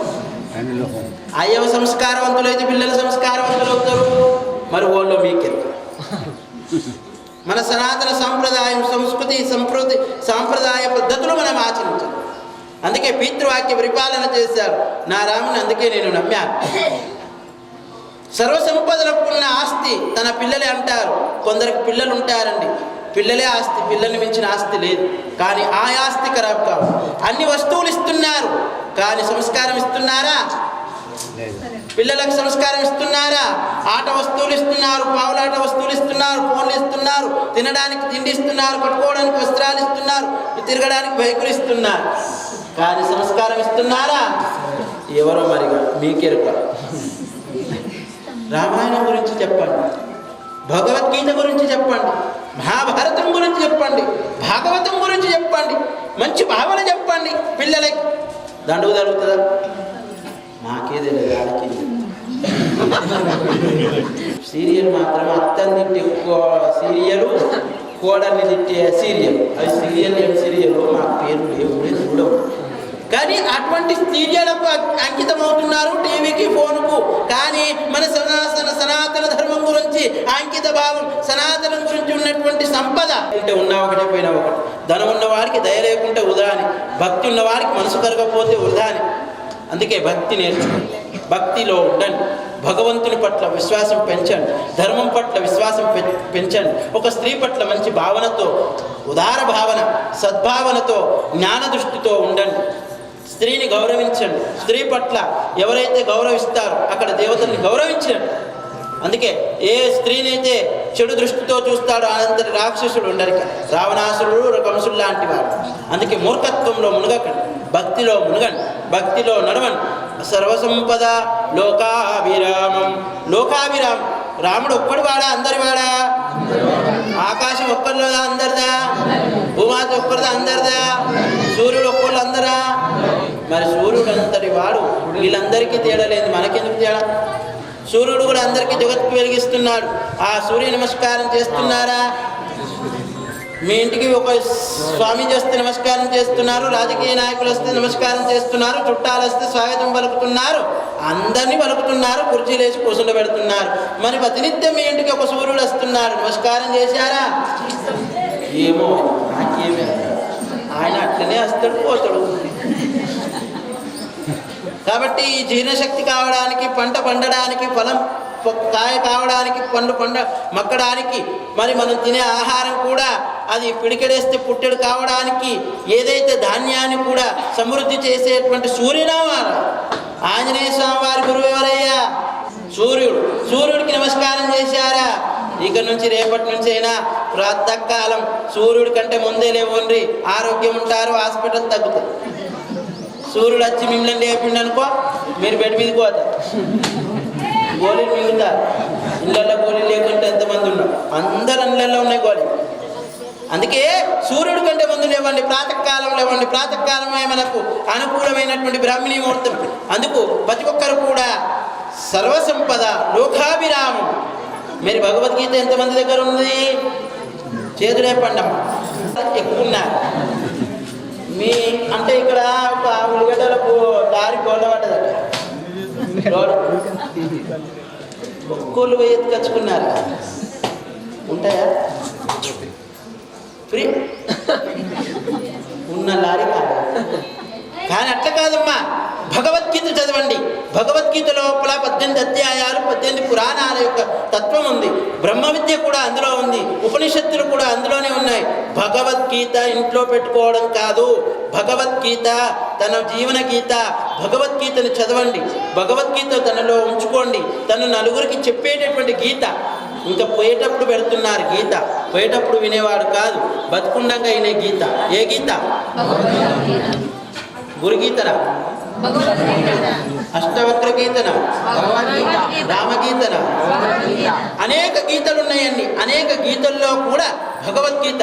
S5: అయ్యవ సంస్కారవంతులైతే పిల్లలు సంస్కారవంతులు అవుతారు. మరి వాళ్ళు మీకెంత? మన సనాతన సాంప్రదాయం, సంస్కృతి, సాంప్రదాయ పద్ధతులు మనం ఆచరించాలి. అందుకే పితృవాక్య పరిపాలన చేశారు నా రాముని. అందుకే నేను నమ్మాను. సర్వసంపదలకున్న ఆస్తి తన పిల్లలే అంటారు. కొందరికి పిల్లలు ఉంటారండి, పిల్లలే ఆస్తి, పిల్లల్ని మించిన ఆస్తి లేదు. కానీ ఆ ఆస్తి ఖరాబ్ కావు. అన్ని వస్తువులు ఇస్తున్నారు కానీ సంస్కారం ఇస్తున్నారా? పిల్లలకు సంస్కారం ఇస్తున్నారా? ఆట వస్తువులు ఇస్తున్నారు, పావులాట వస్తువులు ఇస్తున్నారు, ఫోన్లు ఇస్తున్నారు, తినడానికి తిండి ఇస్తున్నారు, కట్టుకోవడానికి వస్త్రాలు ఇస్తున్నారు, తిరగడానికి బైకులు ఇస్తున్నారు. కానీ సంస్కారం ఇస్తున్నారా? ఎవరో మరిగా మీకెరుక. రామాయణం గురించి చెప్పండి, భగవద్గీత గురించి చెప్పండి, మహాభారతం గురించి చెప్పండి, భాగవతం గురించి చెప్పండి, మంచి భావన చెప్పండి పిల్లలకి. దండుగు జరుగుతుందా? నాకేదే లేదు, ఆడికి. సీరియల్ మాత్రం అత్తని తిట్టి ఎక్కువ సీరియలు, కోడల్ని తిట్టే సీరియల్. అవి సీరియల్ ఏం సీరియల్ మాకు పేరు లేవు, చూడవు. కానీ అటువంటి సీరియల్కు అంకితమవుతున్నారు, టీవీకి, ఫోన్కు. కానీ మన సనాతన ధర్మం గురించి అంకిత భావం, సనాతనం గురించి ఉన్నటువంటి సంపద అంటే ఉన్నా ఒకటే పోయినా ఒకటి. ధనం ఉన్నవాడికి దయ లేకుంటే వృధాని, భక్తి ఉన్నవాడికి మనసు కరగకపోతే వృధాని. అందుకే భక్తి నేర్చుకోండి, భక్తిలో ఉండండి, భగవంతుని పట్ల విశ్వాసం పెంచండి, ధర్మం పట్ల విశ్వాసం పెంచండి. ఒక స్త్రీ పట్ల మంచి భావనతో, ఉదార భావన, సద్భావనతో, జ్ఞాన దృష్టితో ఉండండి. స్త్రీని గౌరవించండి. స్త్రీ పట్ల ఎవరైతే గౌరవిస్తారో అక్కడ దేవతల్ని గౌరవించండి. అందుకే ఏ స్త్రీనైతే చెడు దృష్టితో చూస్తాడో అనంతటి రాక్షసుడు ఉండరు, రావణాసురుడు, కంసుడు లాంటి వాడు. అందుకే మూర్ఖత్వంలో మునగకండి, భక్తిలో మునగండి, భక్తిలో నడవండి. సర్వసంపద లోకాభిరామం. లోకాభిరామం రాముడు ఒక్కడి వాడా అందరి వాడా? ఆకాశం ఒక్కరిలోదా అందరిదా? భూమాత ఒక్కరిదా అందరిదా? సూర్యుడు ఒక్కళ్ళు అందరా? మరి సూర్యుడు అంతటి వాడు, వీళ్ళందరికీ తేడా లేదు, మనకెందుకు తేడా? సూర్యుడు కూడా అందరికీ జగత్తుకు వెలిగిస్తున్నాడు. ఆ సూర్య నమస్కారం చేస్తున్నారా? మీ ఇంటికి ఒక స్వామి చేస్తే నమస్కారం చేస్తున్నారు, రాజకీయ నాయకులు వస్తే నమస్కారం చేస్తున్నారు, చుట్టాలు వస్తే స్వాగతం పలుకుతున్నారు, అందరినీ పలుకుతున్నారు, కుర్చీలు వేసి కూర్చుండ పెడుతున్నారు. మరి ప్రతినిత్యం మీ ఇంటికి ఒక సూర్యుడు వస్తున్నాడు, నమస్కారం చేశారా? ఏమో నాకేమే, ఆయన అట్లనే వస్తాడు పోతాడు. కాబట్టి ఈ జీర్ణశక్తి కావడానికి, పంట పండడానికి, ఫలం కాయ కావడానికి, పండు మక్కడానికి మరి మనం తినే ఆహారం కూడా అది పిడికెడేస్తే పుట్టెడు కావడానికి ఏదైతే ధాన్యాన్ని కూడా సమృద్ధి చేసేటువంటి సూర్యనామాలు. ఆంజనేయ స్వామి వారి గురువు ఎవరయ్యా? సూర్యుడికి నమస్కారం చేశారా? ఇక నుంచి రేపటి నుంచి అయినా ప్రాతకాలం సూర్యుడి కంటే ముందే లేవండి, ఆరోగ్యం ఉంటారు, హాస్పిటల్ తగ్గుతుంది. సూర్యుడు వచ్చి మిమ్మల్ని లేపిండి అనుకో, మీరు బెడ్ మీదకి పోతారు, గోళీలు మింగుతారు. ఇళ్ళల్లో గోళీలు లేకుంటే ఎంతమంది ఉన్నారు? అందరు ఇళ్ళల్లో ఉన్నాయి గోళీలు. అందుకే సూర్యుడి కంటే ముందు లేవండి, ప్రాతకాలం లేవండి. ప్రాతకాలమే మనకు అనుకూలమైనటువంటి బ్రాహ్మణీ ముహూర్తం. అందుకు ప్రతి ఒక్కరు కూడా సర్వసంపద లోకాభిరామం. మరి భగవద్గీత ఎంతమంది దగ్గర ఉంది? చేతులే పండమ్మ ఎక్కున్నారు. మీ అంటే ఇక్కడ ఒక ఉల్లిగడ్డలకు దారి గోళ్ళ పడ్డదట, ఒక్కోళ్ళు పోయి ఎత్తుకొచ్చుకున్నారు. ఉంటాయా? ఫ్రీ ఉన్న లారీ కాదు. కానీ అట్లా కాదమ్మా, భగవద్గీత చదవండి. భగవద్గీత లోపల 18 అధ్యాయాలు, 18 పురాణాల యొక్క తత్వం ఉంది. బ్రహ్మ విద్య కూడా అందులో ఉంది, ఉపనిషత్తులు కూడా అందులోనే ఉన్నాయి. భగవద్గీత ఇంట్లో పెట్టుకోవడం కాదు, భగవద్గీత తన జీవన గీత. భగవద్గీతను చదవండి, భగవద్గీత తనలో ఉంచుకోండి. తను నలుగురికి చెప్పేటటువంటి గీత. ఇంకా పోయేటప్పుడు పెడుతున్నారు గీత, పోయేటప్పుడు వినేవాడు కాదు, బతుకుండగా వినే గీత. ఏ గీత? గురుగీతనా? అష్టవక్ర గీతనా? రామగీతనా? అనేక గీతలు ఉన్నాయండి. అనేక గీతల్లో కూడా భగవద్గీత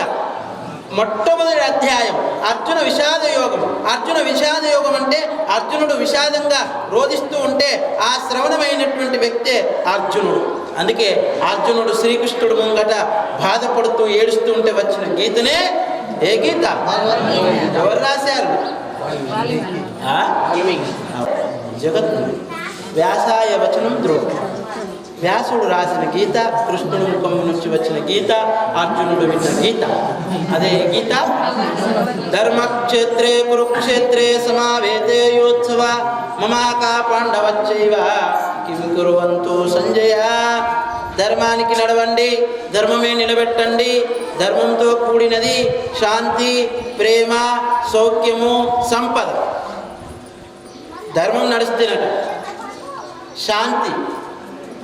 S5: మొట్టమొదటి అధ్యాయం అర్జున విషాద యోగం. అర్జున విషాద యోగం అంటే అర్జునుడు విషాదంగా రోధిస్తూ ఉంటే ఆ శ్రవణమైనటువంటి వ్యక్తే అర్జునుడు. అందుకే అర్జునుడు శ్రీకృష్ణుడు ముంగట బాధపడుతూ ఏడుస్తూ ఉంటే వచ్చిన గీతనే ఏ గీత? ఎవరు రాశారు? జగద్గురు వ్యాసాయ వచనం ద్రోహి. వ్యాసుడు రాసిన గీత, కృష్ణుడు ముఖం నుంచి వచ్చిన గీత, అర్జునుడు విన్న గీత. అదే గీత. ధర్మక్షేత్రే కురుక్షేత్రే సమావేతే యోత్సవ మమాకా పాండవచ్చైవ కిం కుర్వంతు సంజయ. ధర్మానికి నడవండి, ధర్మమే నిలబెట్టండి. ధర్మంతో కూడినది శాంతి, ప్రేమ, సౌఖ్యము, సంపద. ధర్మం నడుస్తున్నట్టు శాంతి,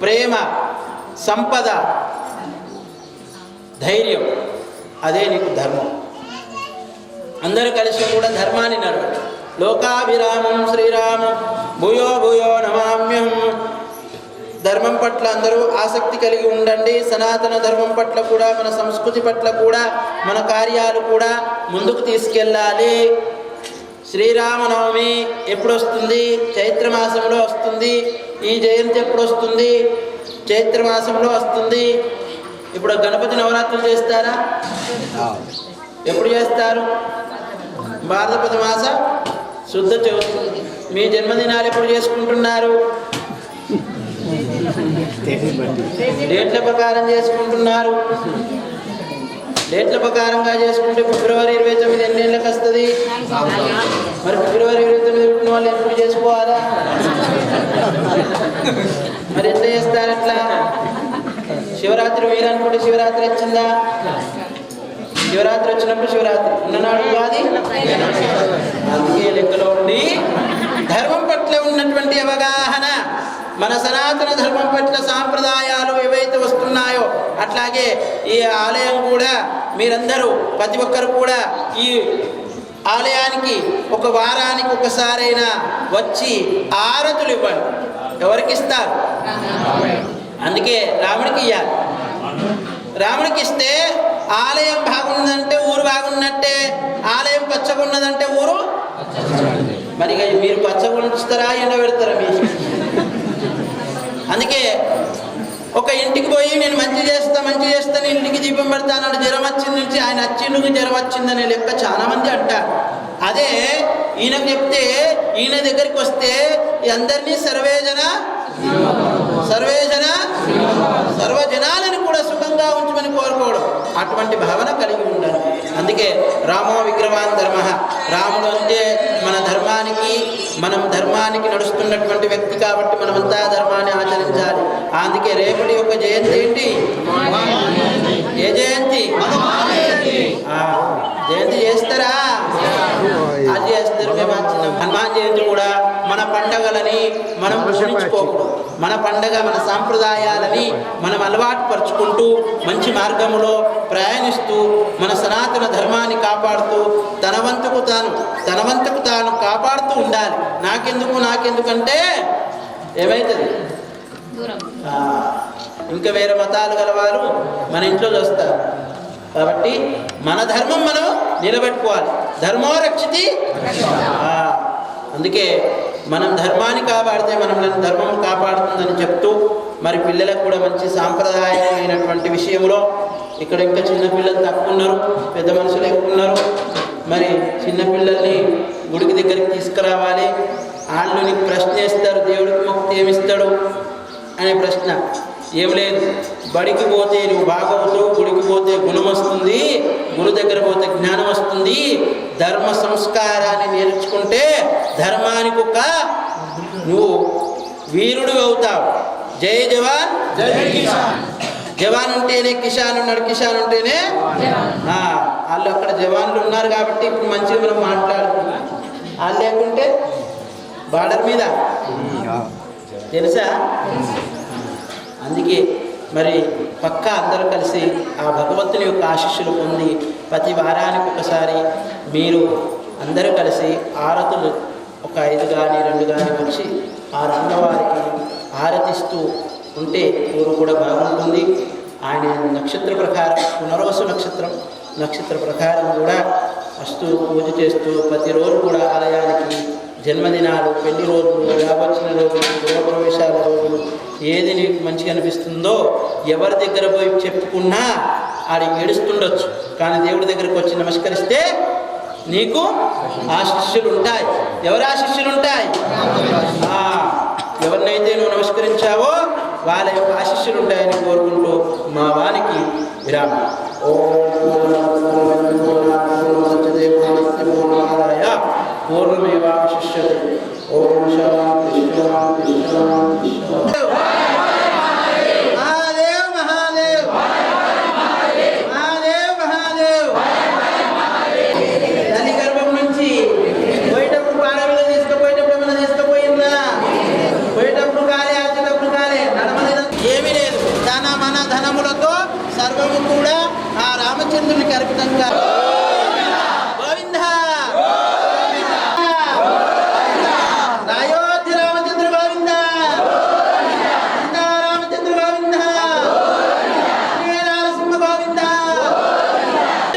S5: ప్రేమ, సంపద, ధైర్యం, అదే నీకు ధర్మం. అందరూ కలిసి కూడా ధర్మాన్ని నడవండి. లోకాభిరామం శ్రీరామం భూయో భూయో నమామ్యం. ధర్మం పట్ల అందరూ ఆసక్తి కలిగి ఉండండి. సనాతన ధర్మం పట్ల కూడా, మన సంస్కృతి పట్ల కూడా, మన కార్యాలు కూడా ముందుకు తీసుకెళ్ళాలి. శ్రీరామనవమి ఎప్పుడు వస్తుంది? చైత్రమాసంలో వస్తుంది. ఈ జయంతి ఎప్పుడు వస్తుంది? చైత్రమాసంలో వస్తుంది. ఇప్పుడు గణపతి నవరాత్రులు చేస్తారా? ఎప్పుడు చేస్తారు? భాద్రపద మాస శుద్ధ చవితి. మీ జన్మదినాలు ఎప్పుడు చేసుకుంటున్నారు? డేట్ల ప్రకారం చేసుకుంటున్నారు. డేట్ల ప్రకారంగా చేసుకుంటే ఫిబ్రవరి 29 ఎన్ని నెలలకు వస్తుంది? మరి ఫిబ్రవరి 29 పుట్టిన వాళ్ళు ఎప్పుడు చేసుకోవాలా? మరి ఎట్లా చేస్తారు? అట్లా శివరాత్రి వీరనుకుంటే శివరాత్రి వచ్చిందా? శివరాత్రి వచ్చినప్పుడు శివరాత్రి ఉన్ననాడు కాదు. అందుకే లెక్కలో ఉండి ధర్మం పట్ల ఉన్నటువంటి అవగాహన, మన సనాతన ధర్మం పట్ల సాంప్రదాయాలు ఏవైతే వస్తున్నాయో అట్లాగే ఈ ఆలయం కూడా మీరందరూ ప్రతి ఒక్కరు కూడా ఈ ఆలయానికి ఒక వారానికి ఒకసారైనా వచ్చి ఆరతులు ఇవ్వండి. ఎవరికి ఇస్తారు? అందుకే రాముడికి ఇవ్వాలి. రాముడికి ఇస్తే ఆలయం బాగున్నదంటే ఊరు బాగున్నట్టే, ఆలయం పచ్చగున్నదంటే ఊరు. మరి మీరు పచ్చగుంచుతారా ఎండ పెడతారా? మీరు అందుకే ఒక ఇంటికి పోయి నేను మంచి చేస్తాను ఇంటికి దీపం పెడతాను, జ్వరం వచ్చింది నుంచి ఆయన వచ్చిండుకు జ్వరం వచ్చిందనే లెక్క చాలా మంది అంటారు. అదే ఈయనకు చెప్తే, ఈయన దగ్గరికి వస్తే అందరినీ సర్వజనాలను కూడా సుఖంగా ఉంచమని కోరుకోవడం, అటువంటి భావన కలిగి ఉండాలి. అందుకే రామో విగ్రహాన్ ధర్మ. రాముడు అంటే మన ధర్మానికి, మనం ధర్మానికి నడుస్తున్నటువంటి వ్యక్తి కాబట్టి మనమంతా ధర్మాన్ని ఆచరించాలి. అందుకే రేపటి యొక్క జయంతి ఏంటి? ఏ జయంతి? జయంతి కూడా మన పండగలని మనం పూజించుకోకూడదు. మన పండగ మన సాంప్రదాయాలని మనం అలవాటు పరుచుకుంటూ మంచి మార్గములో ప్రయాణిస్తూ మన సనాతన ధర్మాన్ని కాపాడుతూ తన వంతుకు తాను కాపాడుతూ ఉండాలి. నాకెందుకంటే ఏమవుతుంది, ఇంకా వేరే మతాలు గలవారు మన ఇంట్లో చూస్తారు. కాబట్టి మన ధర్మం మనం నిలబెట్టుకోవాలి. ధర్మో రక్షితి. అందుకే మనం ధర్మాన్ని కాపాడితే మనం ధర్మం కాపాడుతుందని చెప్తూ మరి పిల్లలకు కూడా మంచి సాంప్రదాయమైనటువంటి విషయంలో ఇక్కడ ఇంకా చిన్నపిల్లలు తక్కువ ఉన్నారు, పెద్ద మనుషులు ఎక్కువ ఉన్నారు. మరి చిన్నపిల్లల్ని గుడికి దగ్గరికి తీసుకురావాలి. వాళ్ళు నీకు ప్రశ్న వేస్తారు, దేవుడికి మొక్కితే ఏమిస్తాడు అనే ప్రశ్న. ఏం లేదు, బడికి పోతే నువ్వు బాగవుతావు, గుడికి పోతే గుణం వస్తుంది, గురు దగ్గర పోతే జ్ఞానం వస్తుంది. ధర్మ సంస్కారాన్ని నేర్చుకుంటే ధర్మానికి ఒక నువ్వు వీరుడు అవుతావు. జై జవాన్ జై కిసాన్. జవాన్ ఉంటేనే కిసాన్ ఉన్నాడు, కిసాన్ ఉంటేనే వాళ్ళు అక్కడ జవాన్లు ఉన్నారు కాబట్టి ఇప్పుడు మంచిగా మనం మాట్లాడుతున్నాం. వాళ్ళు లేకుంటే బార్డర్ మీద తెలుసా. అందుకే మరి పక్కా అందరూ కలిసి ఆ భగవంతుని యొక్క ఆశీస్సులు పొంది ప్రతి వారానికి ఒకసారి మీరు అందరూ కలిసి ఆరతులు ఒక 5 కానీ 2 కానీ వచ్చి ఆ అమ్మవారికి ఆరతిస్తూ ఉంటే ఊరు కూడా బాగుంటుంది. ఆయన నక్షత్ర ప్రకారం పునర్వసు నక్షత్ర ప్రకారం కూడా వస్తూ పూజ చేస్తూ ప్రతిరోజు కూడా ఆలయానికి జన్మదినాలు, పెళ్లి రోజులు, యావచ్చిన రోజులు, గృహప్రవేశాల రోజులు ఏది నీకు మంచిగా అనిపిస్తుందో ఎవరి దగ్గర పోయి చెప్పుకున్నా ఆడి ఏడుస్తుండొచ్చు, కానీ దేవుడి దగ్గరకు వచ్చి నమస్కరిస్తే నీకు ఆశీస్సులు ఉంటాయి. ఎవరి ఆశీస్సులు ఉంటాయి? ఎవరినైతే నువ్వు నమస్కరించావో వాళ్ళ యొక్క ఆశీస్సులు ఉంటాయని కోరుకుంటూ మా వానికి విరామం. పూర్ణమేవాశిష్యతే. ఓం శాంతి శాంతి శాంతి. మహాదేవ్ మహాదేవ్ మహాదేవ్ మహాదేవ్. తల్లి గర్భం నుంచి పోయేటప్పుడు పాడవిలో తీసుకుపోయేటప్పుడు ఏమైనా తీసుకుపోయిందా? పోయేటప్పుడు కాలే, వచ్చేటప్పుడు కాలే, నడమలేదా? ఏమీ లేదు. ధన మన ధనములతో సర్వము కూడా ఆ రామచంద్రునికి అర్పితంగా. గోవింద అయోధ్య రామచంద్ర గోవింద, రామచంద్ర గోవింద, శ్రీరామసింహ గోవింద.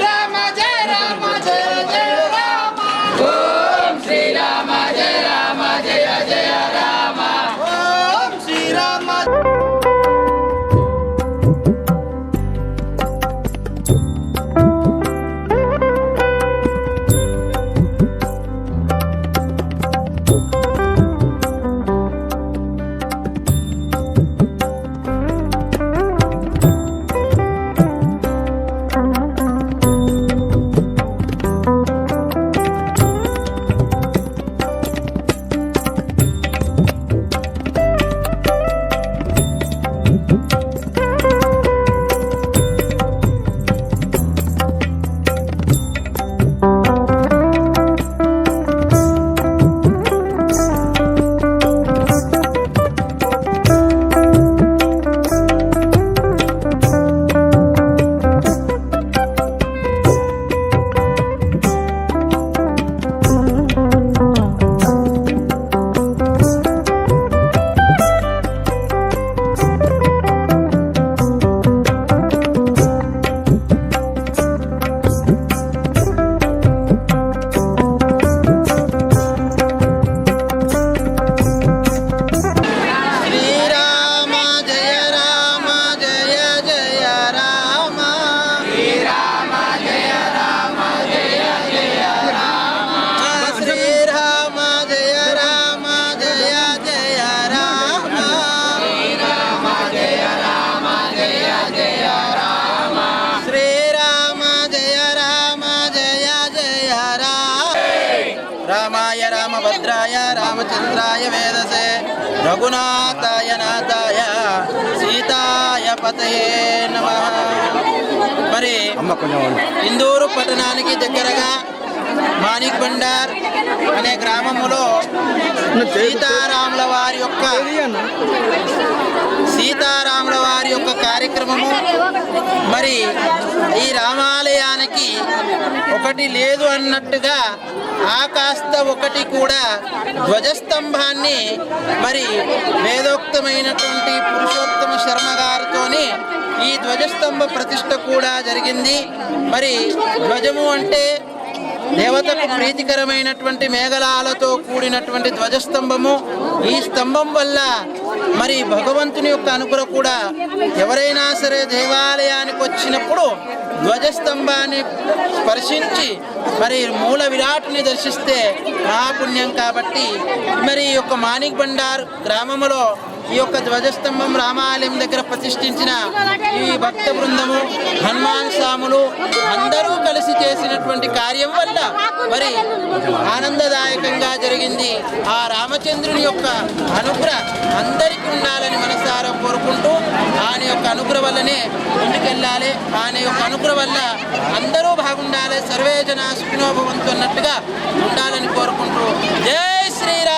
S5: రామ జయ రామ జయ జయ రామ. ఓం శ్రీరామ జయ రామ జయ జయ రామ. ఓం శ్రీరామ. రామాయ రామభద్రాయ రామచంద్రాయ వేదసే రఘునాథాయ నాథాయ సీతాయ పతయే నమః. మరి ఇందూరు పట్టణానికి దగ్గరగా మాణిక్ బండార్ అనే గ్రామములో సీతారాముల వారి యొక్క కార్యక్రమము. మరి ఈ రామాలయానికి ఒకటి లేదు అన్నట్టుగా ఆ కాస్త ఒకటి కూడా ధ్వజస్తంభాన్ని మరి వేదోక్తమైనటువంటి పురుషోత్తమ శర్మ గారితోని ఈ ధ్వజస్తంభ ప్రతిష్ఠ కూడా జరిగింది. మరి ధ్వజము అంటే దేవతకు ప్రీతికరమైనటువంటి మేఘలాలతో కూడినటువంటి ధ్వజస్తంభము. ఈ స్తంభం వల్ల మరి భగవంతుని యొక్క అనుగ్రహం కూడా ఎవరైనా సరే దేవాలయానికి వచ్చినప్పుడు ధ్వజస్తంభాన్ని స్పర్శించి మరి మూల విరాటుని దర్శిస్తే మహాపుణ్యం. కాబట్టి మరి ఈ యొక్క మాణిక్ బండార్ గ్రామంలో ఈ యొక్క ధ్వజస్తంభం రామాలయం దగ్గర ప్రతిష్ఠించిన ఈ భక్త బృందము, హనుమాన్ స్వాములు అందరూ కలిసి చేసినటువంటి కార్యం వల్ల మరి ఆనందదాయకంగా జరిగింది. ఆ రామచంద్రుని యొక్క అనుగ్రహం అందరికీ ఉండాలని మనసారా కోరుకుంటూ ఆయన యొక్క అనుగ్రహం వల్లనే ముందుకెళ్ళాలి. ఆయన యొక్క అనుగ్రహం వల్ల అందరూ బాగుండాలి, సర్వే జనా సుఖినో భవంతు అన్నట్టుగా ఉండాలని కోరుకుంటూ జై శ్రీరామ్.